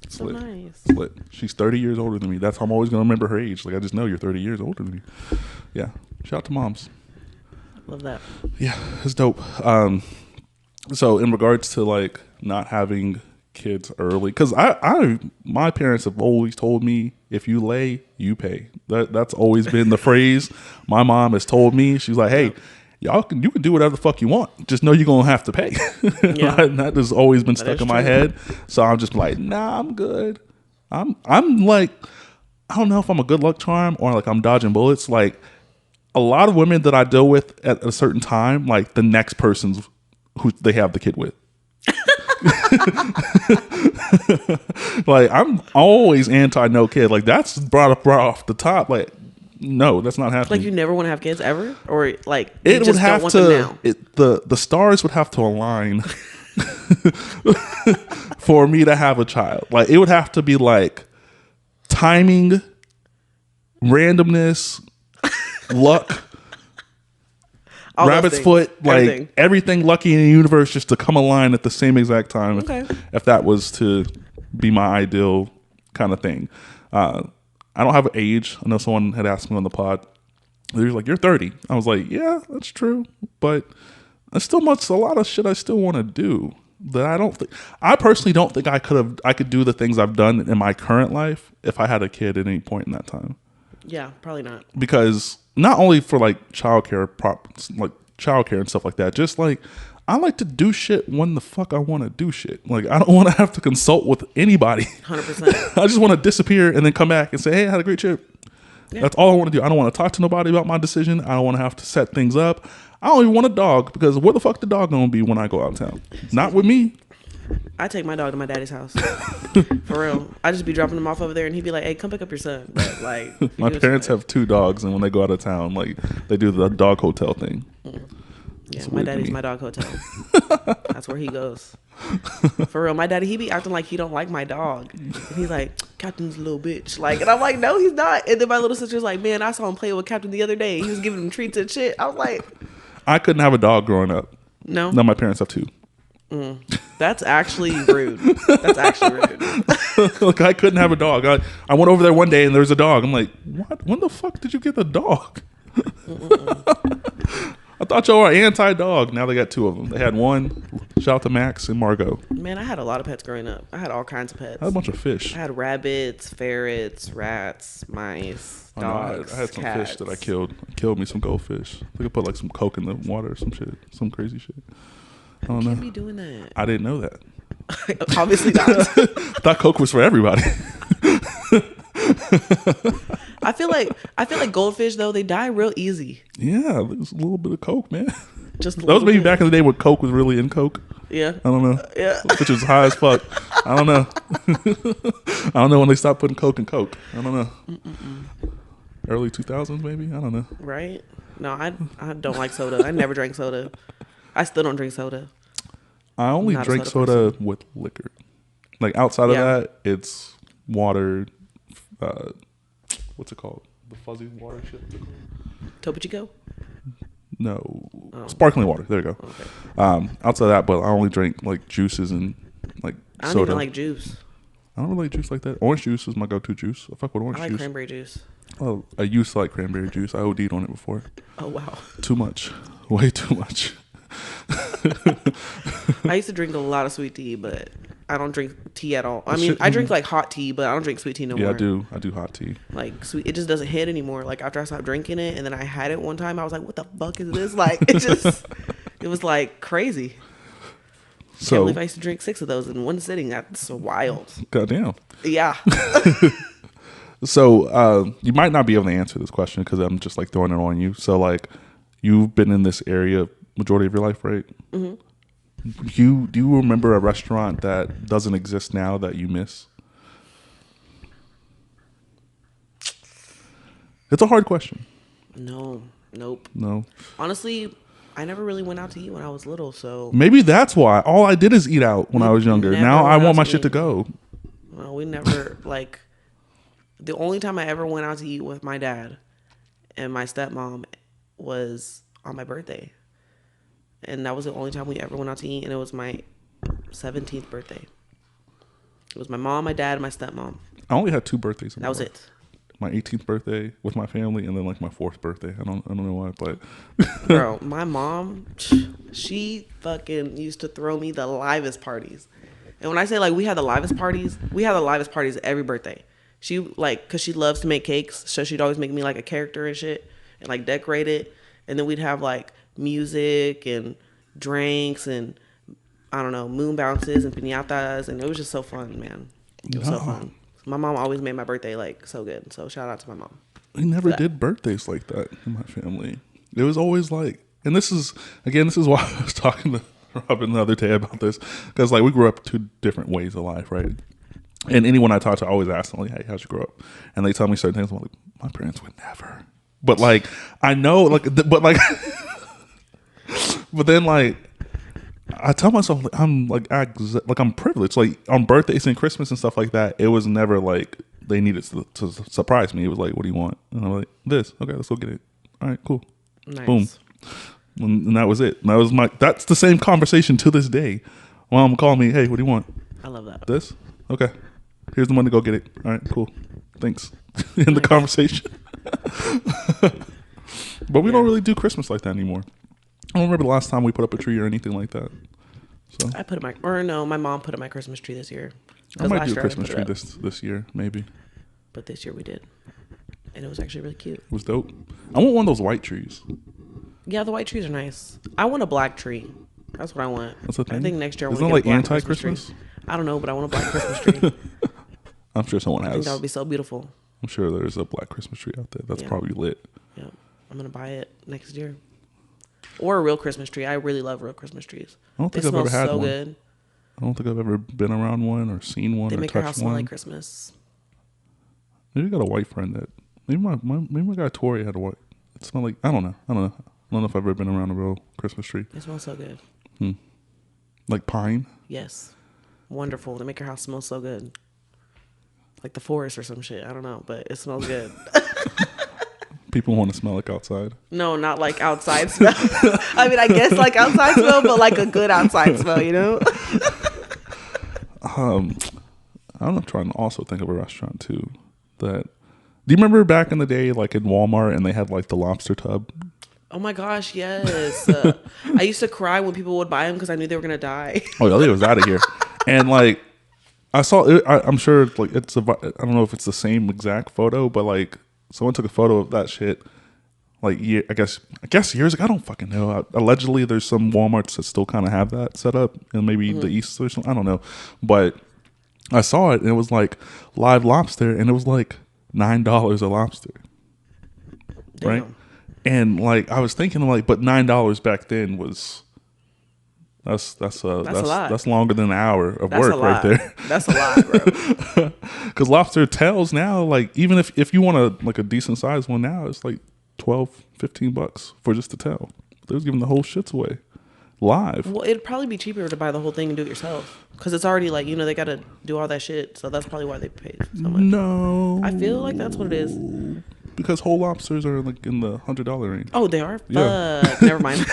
So nice. Lit. She's 30 years older than me. That's how I'm always going to remember her age. Like, I just know you're 30 years older than me. Yeah. Shout out to moms. Love that. Yeah, it's dope. So in regards to like not having kids early, because my parents have always told me, if you lay, you pay. That's always been the phrase. My mom has told me, she's like, hey, you can do whatever the fuck you want. Just know you're gonna have to pay. Yeah. And that has always been stuck in my head. So I'm just like, nah, I'm good. I'm like, I don't know if I'm a good luck charm or like I'm dodging bullets. Like, a lot of women that I deal with at a certain time, like the next person's who they have the kid with. Like, I'm always anti no kid. Like, that's brought off the top. Like, no, that's not happening. Like, you never want to have kids ever, or like it you would just have don't to. Want them now? The stars would have to align for me to have a child. Like, it would have to be like timing, randomness, luck, All rabbit's foot, like everything lucky in the universe just to come align at the same exact time. Okay. If that was to be my ideal kind of thing. I don't have an age. I know someone had asked me on the pod. They were like, you're 30. I was like, yeah, that's true. But there's still a lot of shit I still want to do that I personally don't think I could do the things I've done in my current life if I had a kid at any point in that time. Yeah, probably not. Because not only for like childcare and stuff like that, just like I like to do shit when the fuck I want to do shit. Like, I don't want to have to consult with anybody. 100%. I just want to disappear and then come back and say, hey, I had a great trip. Yeah. That's all I want to do. I don't want to talk to nobody about my decision. I don't want to have to set things up. I don't even want a dog, because where the fuck the dog gonna be when I go out of town? Not with me. I take my dog to my daddy's house. For real. I just be dropping him off over there and he'd be like, hey, come pick up your son. But like, my parents have 2 dogs, and when they go out of town, like, they do the dog hotel thing. Yeah, my daddy's my dog hotel. That's where he goes. For real, my daddy, he be acting like he don't like my dog. And he's like, Captain's a little bitch. Like, and I'm like, no, he's not. And then my little sister's like, man, I saw him play with Captain the other day. He was giving him treats and shit. I was like, I couldn't have a dog growing up. No? No, my parents have 2. That's actually rude. That's actually rude. Like, I couldn't have a dog. I went over there one day and there was a dog. I'm like, what? When the fuck did you get the dog? I thought y'all were anti-dog. Now they got 2 of them. They had 1. Shout out to Max and Margot. Man, I had a lot of pets growing up. I had all kinds of pets. I had a bunch of fish. I had rabbits, ferrets, rats, mice, dogs, I had some cats. fish that I killed. I killed me some goldfish. I think I put like some Coke in the water or some shit. Some crazy shit. I don't know. You can't be doing that. I didn't know that. Obviously not. I thought Coke was for everybody. I feel like goldfish though, they die real easy. Yeah, there's a little bit of Coke, man. Just that was maybe bit. Back in the day when Coke was really in Coke. Yeah. I don't know. Yeah. Which was high as fuck. I don't know. I don't know when they stopped putting Coke in Coke. I don't know. Early 2000s maybe? I don't know. Right? No, I don't like soda. I never drank soda. I still don't drink soda. I only drink soda with liquor. Like, outside of that, it's water. What's it called? The fuzzy water shit. Topo Chico? No, sparkling water. There you go. Okay. Outside of that, but I only drink like juices and like soda. I don't even like juice. I don't really like juice like that. Orange juice is my go-to juice. I fuck with orange juice. I like cranberry juice. Oh, I used to like cranberry juice. I OD'd on it before. Oh wow. Too much. Way too much. I used to drink a lot of sweet tea, but I don't drink tea at all. I mean, I drink like hot tea, but I don't drink sweet tea no more. Yeah, I do hot tea. Like sweet, it just doesn't hit anymore. Like after I stopped drinking it, and then I had it one time, I was like, "What the fuck is this?" Like it was like crazy. So, can't believe I used to drink 6 of those in one sitting. That's so wild. Goddamn. Yeah. So you might not be able to answer this question because I'm just like throwing it on you. So like, you've been in this area majority of your life, right? Mm-hmm. Do you remember a restaurant that doesn't exist now that you miss? It's a hard question. No. Nope. No. Honestly, I never really went out to eat when I was little, so maybe that's why. All I did is eat out when I was younger. Now I want my shit to go. Well, we never like. The only time I ever went out to eat with my dad and my stepmom was on my birthday. And that was the only time we ever went out to eat, and it was my 17th birthday. It was my mom, my dad, and my stepmom. I only had 2 birthdays. That was it. My 18th birthday with my family, and then like my 4th birthday. I don't know why, but bro, my mom, she fucking used to throw me the livest parties. And when I say like we had the livest parties every birthday. She like, cause she loves to make cakes, so she'd always make me like a character and shit, and like decorate it, and then we'd have like music and drinks and I don't know, moon bounces and piñatas, and it was just so fun, man. It was so fun. My mom always made my birthday like so good, so shout out to my mom. We never did birthdays like that in my family. It was always like, and this is why I was talking to Robin the other day about this, because like we grew up 2 different ways of life, right? And anyone I talk to, I always ask them like, "Hey, how'd you grow up?" And they tell me certain things. I'm like, my parents would never. But like, I know, like, but like, but then like, I tell myself like, I'm like I'm privileged. Like on birthdays and Christmas and stuff like that, it was never like they needed to surprise me. It was like, "What do you want?" And I'm like, "This." Okay, let's go get it. All right, cool. Nice. Boom. And that was it. And that's the same conversation to this day. Mom called me, "Hey, what do you want?" I love that. This. Okay. Here's the money to go get it. All right, cool. Thanks. In the conversation. But we don't really do Christmas like that anymore. I don't remember the last time we put up a tree or anything like that. So my mom put up my Christmas tree this year. I might do a Christmas tree this year, maybe. But this year we did. And it was actually really cute. It was dope. I want one of those white trees. Yeah, the white trees are nice. I want a black tree. That's what I want. That's the thing. I think next year I want to get like anti-Christmas? I don't know, but I want a black Christmas tree. I'm sure someone has. I think that would be so beautiful. I'm sure there's a black Christmas tree out there. That's probably lit. Yeah. I'm going to buy it next year. Or a real Christmas tree. I really love real Christmas trees. I don't think I've ever had one. Good. I don't think I've ever been around one or seen one or touched one. They make your house smell like Christmas. Maybe you got a white friend that... Maybe my guy Tori had a white... It smelled like... I don't know. I don't know if I've ever been around a real Christmas tree. It smells so good. Like pine? Yes. Wonderful. They make your house smell so good. Like the forest or some shit. I don't know, but it smells good. People want to smell like outside. No, not like outside smell. I mean, I guess like outside smell, but like a good outside smell, you know? I'm trying to also think of a restaurant too. Do you remember back in the day, like in Walmart, and they had like the lobster tub? Oh my gosh, yes. I used to cry when people would buy them because I knew they were gonna die. Oh, yeah, it was out of here. And like, I saw it. I'm sure like I don't know if it's the same exact photo, but like someone took a photo of that shit. Like I guess years ago. I don't fucking know. Allegedly, there's some Walmarts that still kind of have that set up, and maybe the East or something. I don't know, but I saw it and it was like live lobster, and it was like $9 a lobster, right? And like I was thinking, like, but $9 back then was that's a lot. That's longer than an hour of work right there. That's a lot, bro. Because lobster tails now, like even if you want a decent sized one now, it's like $12-15 for just the tail. They was giving the whole shits away live. Well, it'd probably be cheaper to buy the whole thing and do it yourself, because it's already like, they got to do all that shit. So that's probably why they paid so much. No, I feel like that's what it is. Because whole lobsters are like in the $100 range. Oh, they are? Yeah. Fuck. Never mind.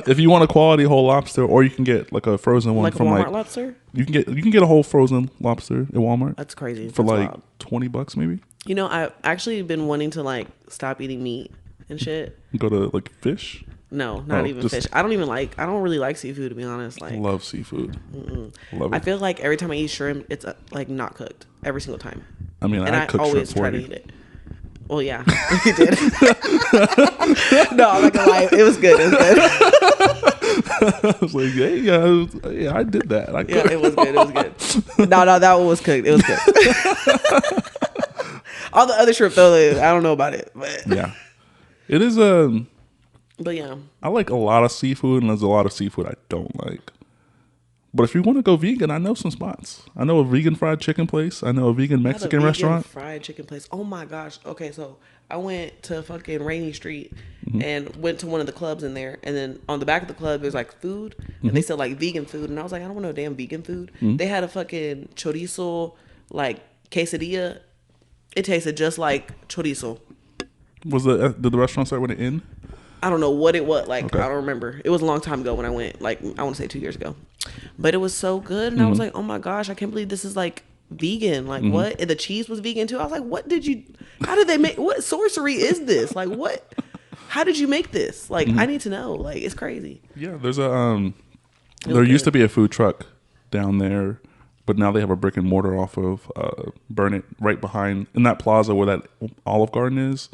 If you want a quality whole lobster, or you can get like a frozen one, like from a Walmart lobster. You can get a whole frozen lobster at Walmart. That's crazy. For like wild. $20 maybe. I've actually been wanting to like stop eating meat and shit. Go to like fish. No, not even fish. I don't really like seafood, to be honest. I Like, love seafood. Love I it. feel like every time I eat shrimp, it's like not cooked every single time, I mean, and I I cook shrimp always for try to you. eat it. Well, yeah, you did. No, I'm not gonna lie. It was good. It was good. I was like, hey, yeah, I did that. Yeah, it was good. It was good. No, that one was cooked. It was good. All the other shrimp though, I don't know about it, but Yeah, it is. but yeah, I like a lot of seafood, and there's a lot of seafood I don't like. But if you want to go vegan, I know some spots. I know a vegan fried chicken place. I know a vegan Mexican vegan restaurant. fried chicken place. Oh my gosh. Okay, so I went to fucking Rainy Street Mm-hmm. and went to one of the clubs in there, and then on the back of the club there's like food, and Mm-hmm. they sell like vegan food, and I was like, I don't want no damn vegan food. They had a fucking chorizo like quesadilla. It tasted just like chorizo. Did the restaurant start with an N? I don't know what it was like. Okay. I don't remember. It was a long time ago when I went. Like I want to say 2 years ago, but it was so good, and I was like, oh my gosh, I can't believe this is like vegan. Like what? And the cheese was vegan too. I was like, what did you? How did they make? What sorcery is this? Like what? How did you make this? Like I need to know. Like it's crazy. Yeah, there's a there used to be a food truck down there, but now they have a brick and mortar off of Burn It right behind in that plaza where that Olive Garden is.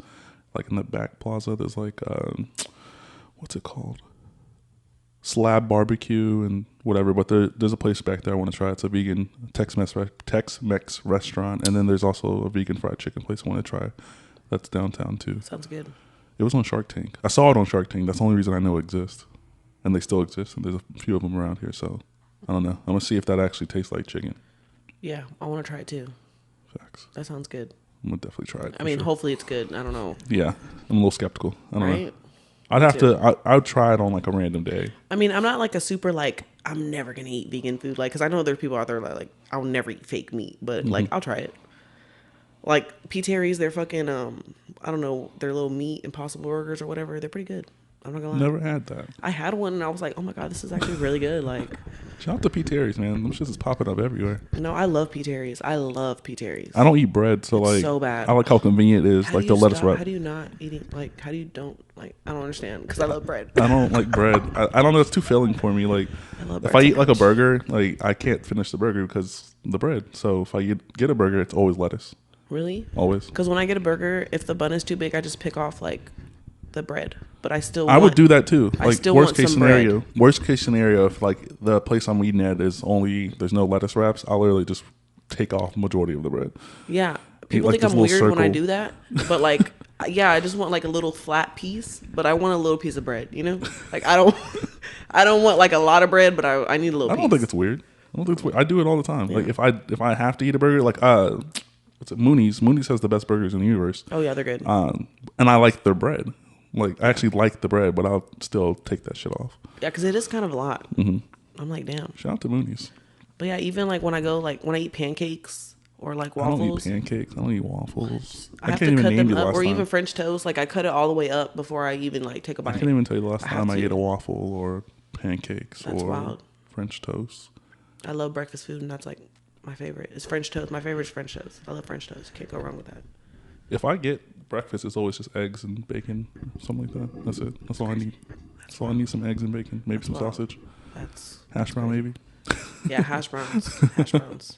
Like in the back plaza, there's like what's it called? Slab Barbecue and whatever. But there's a place back there I want to try. It's a vegan Tex-Mex restaurant, and then there's also a vegan fried chicken place I want to try. That's downtown too. Sounds good. It was on Shark Tank. I saw it on Shark Tank. That's the only reason I know it exists, and they still exist. And there's a few of them around here. So I don't know. I'm gonna see if that actually tastes like chicken. Yeah, I want to try it too. Facts. That sounds good. I'm gonna definitely try it. I mean, sure. hopefully it's good. I don't know. Yeah, I'm a little skeptical. I don't know. Right? I'd have too. to. I would try it on like a random day. I mean, I'm not like a super like I'm never gonna eat vegan food, like because I know there's people out there like I'll never eat fake meat, but like I'll try it. Like P. Terry's, they're fucking I don't know, their little meat Impossible burgers or whatever. They're pretty good. I'm not gonna lie. Never had that. I had one and I was like, oh my god, this is actually really good. Like, Shout out to P. Terry's, man. Them shits is popping up everywhere. no, I love P. Terry's. I love P. Terry's. I don't eat bread, so like so bad. I like how convenient it is. How Like do the you lettuce stop? wrap. How do you not eating? Like, how do you don't like? I don't understand because I love bread. I don't like bread. I don't know. It's too filling for me. Like I love if bread I so eat like a much. burger, like I can't finish the burger because the bread. So if I get a burger, it's always lettuce. Really? Always. Because when I get a burger, if the bun is too big, I just pick off like the bread. But I still I would do that too. I Like still worst want case some bread. scenario. Worst case scenario, if like the place I'm eating at is there's no lettuce wraps, I'll literally just take off majority of the bread. Yeah. People like think this I'm little weird when I circle. do that. But like, yeah, I just want like a little flat piece, but I want a little piece of bread, you know? Like I don't I don't want like a lot of bread, but I need a little I piece. don't think it's weird. I do it all the time. Like if I have to eat a burger, like what's it? Mooney's. Mooney's has the best burgers in the universe. Oh yeah, they're good. And I like their bread. Like I actually like the bread, but I'll still take that shit off. Yeah, because it is kind of a lot. I'm like, damn. Shout out to Mooney's. But yeah, even like when I go, like when I eat pancakes or like I don't eat waffles, pancakes. I don't eat waffles. I have can't to even cut name them you the up, last or time. even French toast. Like I cut it all the way up before I even like take a I bite. can't even tell you the last have time I to. ate a waffle or pancakes That's or wild. French toast. I love breakfast food, and that's like my favorite. It's French toast. My favorite is French toast. I love French toast. Can't go wrong with that. If I get breakfast, it's always just eggs and bacon, something like that. That's it. That's all I need. That's all I need. Some eggs and bacon, maybe some Wow. sausage, That's hash brown, maybe. yeah, hash browns. Hash browns.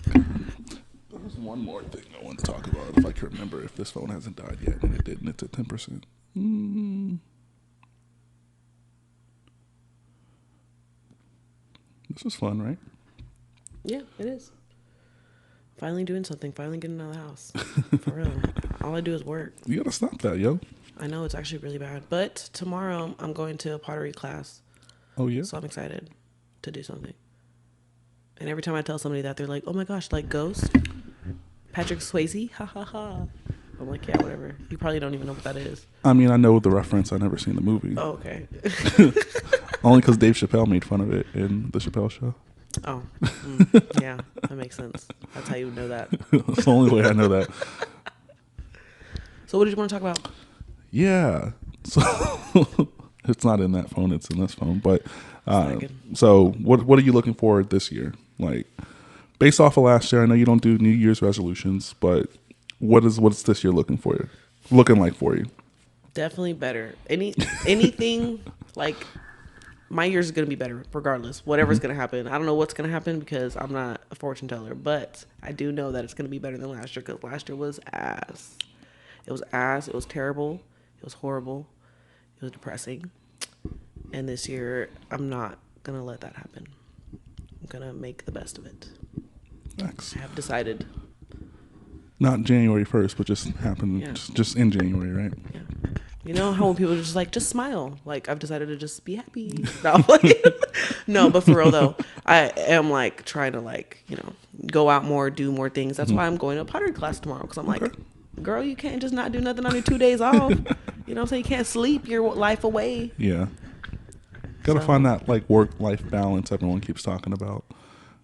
There's one more thing I want to talk about if I can remember. If this phone hasn't died yet, and it didn't, it's at 10%. This is fun, right? Yeah, it is. Finally doing something. Finally getting out of the house. For real. All I do is work. You gotta stop that, yo. I know it's actually really bad, but tomorrow I'm going to a pottery class, Oh yeah. so I'm excited to do something. And every time I tell somebody that, they're like, "Oh my gosh, like Ghost, Patrick Swayze, ha ha ha." I'm like, "Yeah, whatever." You probably don't even know what that is. I mean, I know the reference. I never seen the movie. Oh, okay. Only because Dave Chappelle made fun of it in the Chappelle Show. Oh, yeah, that makes sense. That's how you know that. That's the only way I know that. So, what did you want to talk about? Yeah. So it's not in that phone. It's in this phone. But not good. so what are you looking for this year? Like based off of last year, I know you don't do New Year's resolutions, but what's this year looking like for you? Definitely better. Anything like my year's is gonna be better regardless. Whatever's gonna happen. I don't know what's gonna happen because I'm not a fortune teller, but I do know that it's gonna be better than last year because last year was ass. It was ass. It was terrible. It was horrible. It was depressing. And this year, I'm not gonna let that happen. I'm gonna make the best of it. Next. I have decided. Not January 1st, but just happened just in January, right? Yeah. You know how when people are just like, just smile. Like, I've decided to just be happy. No, but for real though, I am like trying to like, go out more, do more things. That's why I'm going to a pottery class tomorrow. Because I'm like, girl, you can't just not do nothing on your 2 days off. You know what I'm saying? You can't sleep your life away. Yeah. Gotta find that like work-life balance everyone keeps talking about.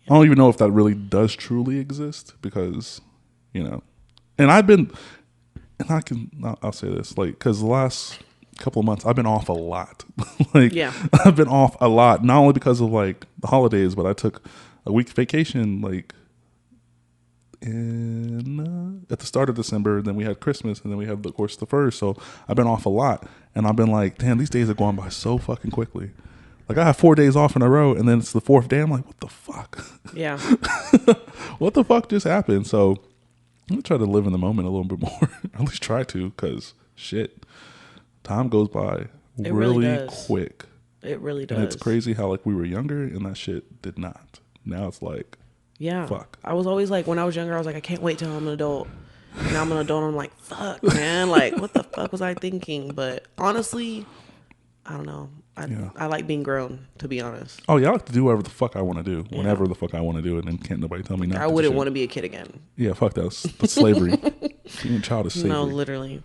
I don't even know if that really does truly exist because, and I'll say this, like, because the last couple of months I've been off a lot. I've been off a lot, not only because of like the holidays, but I took a week vacation like at the start of December. Then we had Christmas, and then we had, of course, the first. So I've been off a lot, and I've been like, damn, these days are going by so fucking quickly. Like, I have 4 days off in a row, and then it's the fourth day. I'm like, what the fuck? Yeah. What the fuck just happened? So I'm going to try to live in the moment a little bit more. At least try to, because shit, time goes by really quick. It really does. And it's crazy how, like, we were younger, and that shit did not. Now it's like, fuck. I was always like, when I was younger, I was like, I can't wait till I'm an adult. Now I'm an adult, and I'm like, fuck, man. Like, what the fuck was I thinking? But honestly, I don't know. I like being grown, to be honest. Oh, yeah, I like to do whatever the fuck I want to do, whenever the fuck I want to do it, and can't nobody tell me not to. I wouldn't want to be a kid again. Yeah, fuck that. That's slavery. Being a child is slavery. No, literally.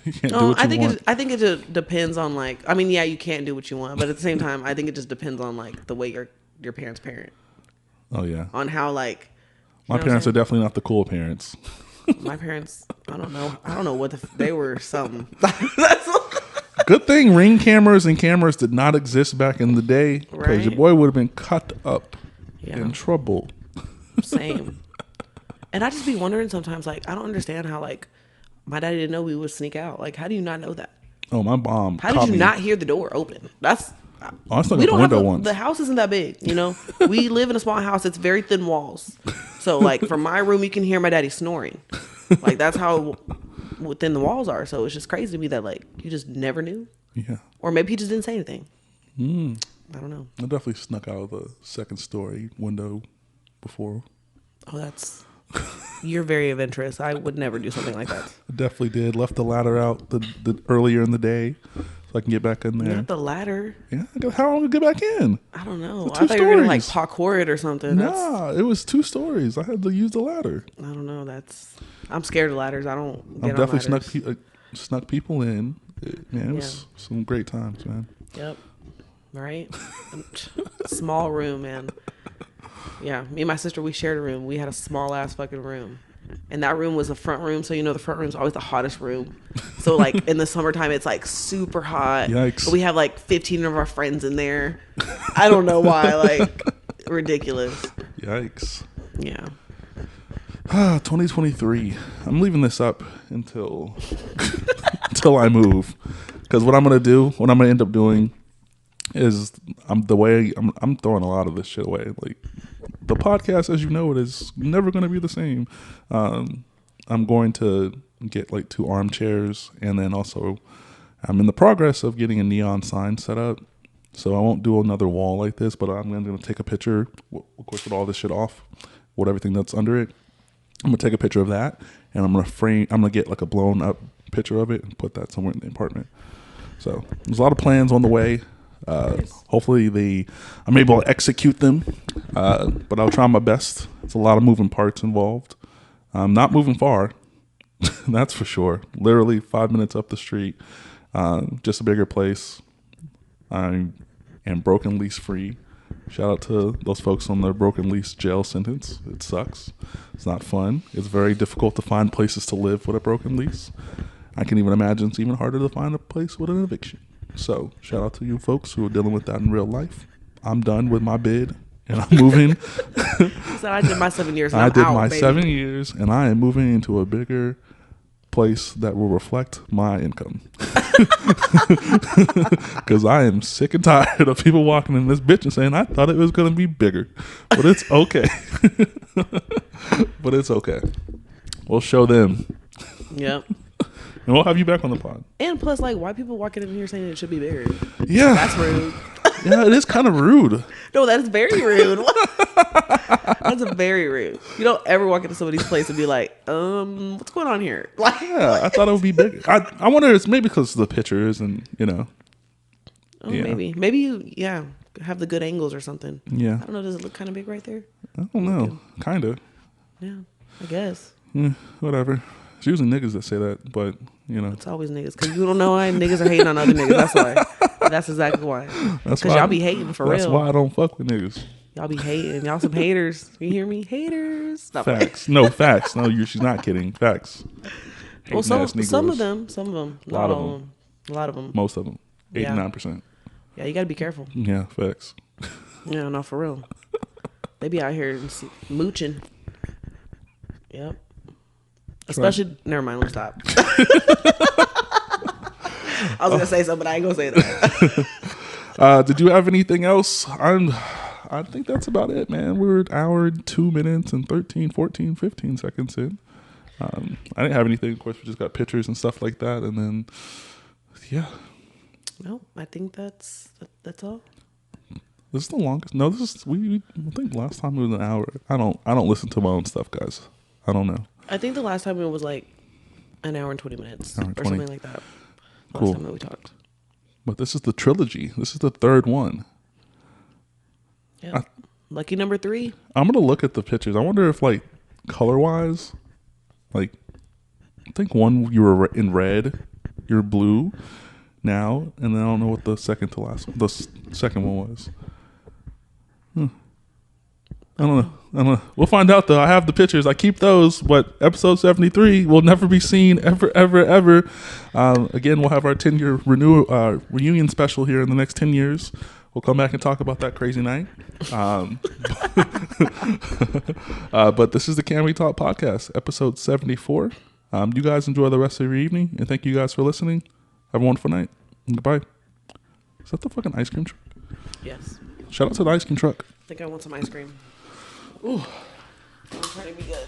You can't do what you want. I think it just depends on, like, I mean, yeah, you can't do what you want, but at the same time, I think it just depends on, like, the way your parents parent. Oh, yeah. On how, like... My parents are definitely not the cool parents. My parents, I don't know what they were something. That's Good thing Ring cameras and cameras did not exist back in the day, because your boy would have been cut up in trouble. Same. And I just be wondering sometimes, like, I don't understand how, like, my daddy didn't know we would sneak out. Like, how do you not know that? Oh, my mom. How did you not hear the door open? That's... I stuck out the window once. The house isn't that big, We live in a small house. It's very thin walls. So, like, from my room, you can hear my daddy snoring. Like, that's how thin the walls are. So it's just crazy to me that, like, you just never knew. Yeah. Or maybe he just didn't say anything. I don't know. I definitely snuck out of the second story window before. Oh, that's... You're very adventurous. I would never do something like that. I definitely did. Left the ladder out the earlier in the day so I can get back in there. Not the ladder. Yeah. How long to get back in? I don't know. I thought you were going to, like, parkour it or something. Nah, it was 2 stories. I had to use the ladder. I don't know. I'm scared of ladders. I don't get I've definitely snuck people in. Man, it was some great times, man. Yep. Right? Small room, man. Yeah, me and my sister, we shared a room. We had a small ass fucking room, and that room was the front room. So the front room is always the hottest room. So like in the summertime, it's like super hot. Yikes! But we have like 15 of our friends in there. I don't know why. Like, ridiculous. Yikes! Yeah. 2023. I'm leaving this up until I move, because what I'm gonna end up doing is I'm throwing a lot of this shit away. Like, the podcast, as you know, it is never going to be the same. I'm going to get like 2 armchairs, and then also I'm in the progress of getting a neon sign set up. So I won't do another wall like this, but I'm going to take a picture, of course, with all this shit off, with everything that's under it. I'm going to take a picture of that, and I'm going to get like a blown up picture of it and put that somewhere in the apartment. So there's a lot of plans on the way. Hopefully I'm able to execute them, but I'll try my best. It's a lot of moving parts involved. I'm not moving far, that's for sure. Literally 5 minutes up the street, just a bigger place. I am broken lease free. Shout out to those folks on their broken lease jail sentence. It sucks. It's not fun. It's very difficult to find places to live with a broken lease. I can even imagine it's even harder to find a place with an eviction. So shout out to you folks who are dealing with that in real life. I'm done with my bid, and I'm moving. So I did my 7 years. And I I'm did out, my baby. 7 years, and I am moving into a bigger place that will reflect my income. Because I am sick and tired of people walking in this bitch and saying, I thought it was going to be bigger. But it's okay. But it's okay. We'll show them. Yep. And we'll have you back on the pod. And plus, like, why people walking in here saying it should be bigger? Yeah. That's rude. Yeah, it is kind of rude. No, that's very rude. That's very rude. You don't ever walk into somebody's place and be like, what's going on here? Like, yeah, I thought it would be bigger. I wonder if it's maybe because of the pictures and, you know. Oh, yeah. Maybe you, have the good angles or something. Yeah. I don't know. Does it look kind of big right there? I don't know. Kind of. Yeah, I guess. Yeah, whatever. It's usually niggas that say that, but, you know. It's always niggas. Because you don't know why niggas are hating on other niggas. That's why. That's exactly why. Because y'all be hating for real. That's why I don't fuck with niggas. Y'all be hating. Y'all some haters. You hear me? Haters. Stop facts. No, facts. No, she's not kidding. Facts. Well, some of them. A lot of them. Most of them. 89%. Yeah, you got to be careful. Yeah, facts. Yeah, no, for real. They be out here mooching. Yep. Especially, never mind, let me stop. I was going to say something, but I ain't going to say that. Did you have anything else? I think that's about it, man. We're an hour, 2 minutes, and 13, 14, 15 seconds in. I didn't have anything. Of course, we just got pictures and stuff like that. And then, yeah. No, I think that's all. This is the longest. No, I think last time it was an hour. I don't listen to my own stuff, guys. I don't know. I think the last time it was like an hour and 20 minutes or something like that. Cool. Last time that we talked. But this is the trilogy. This is the third one. Yeah. Lucky number 3. I'm going to look at the pictures. I wonder if, like, color-wise, like, I think one you were in red, you're blue now, and then I don't know what the second one was. I don't know. We'll find out, though. I have the pictures. I keep those, but episode 73 will never be seen ever, ever, ever. Again, we'll have our 10-year reunion special here in the next 10 years. We'll come back and talk about that crazy night. But this is the Can We Talk podcast, episode 74. You guys enjoy the rest of your evening, and thank you guys for listening. Have a wonderful night. Goodbye. Is that the fucking ice cream truck? Yes. Shout out to the ice cream truck. I think I want some ice cream. Ooh. I'm trying to be good.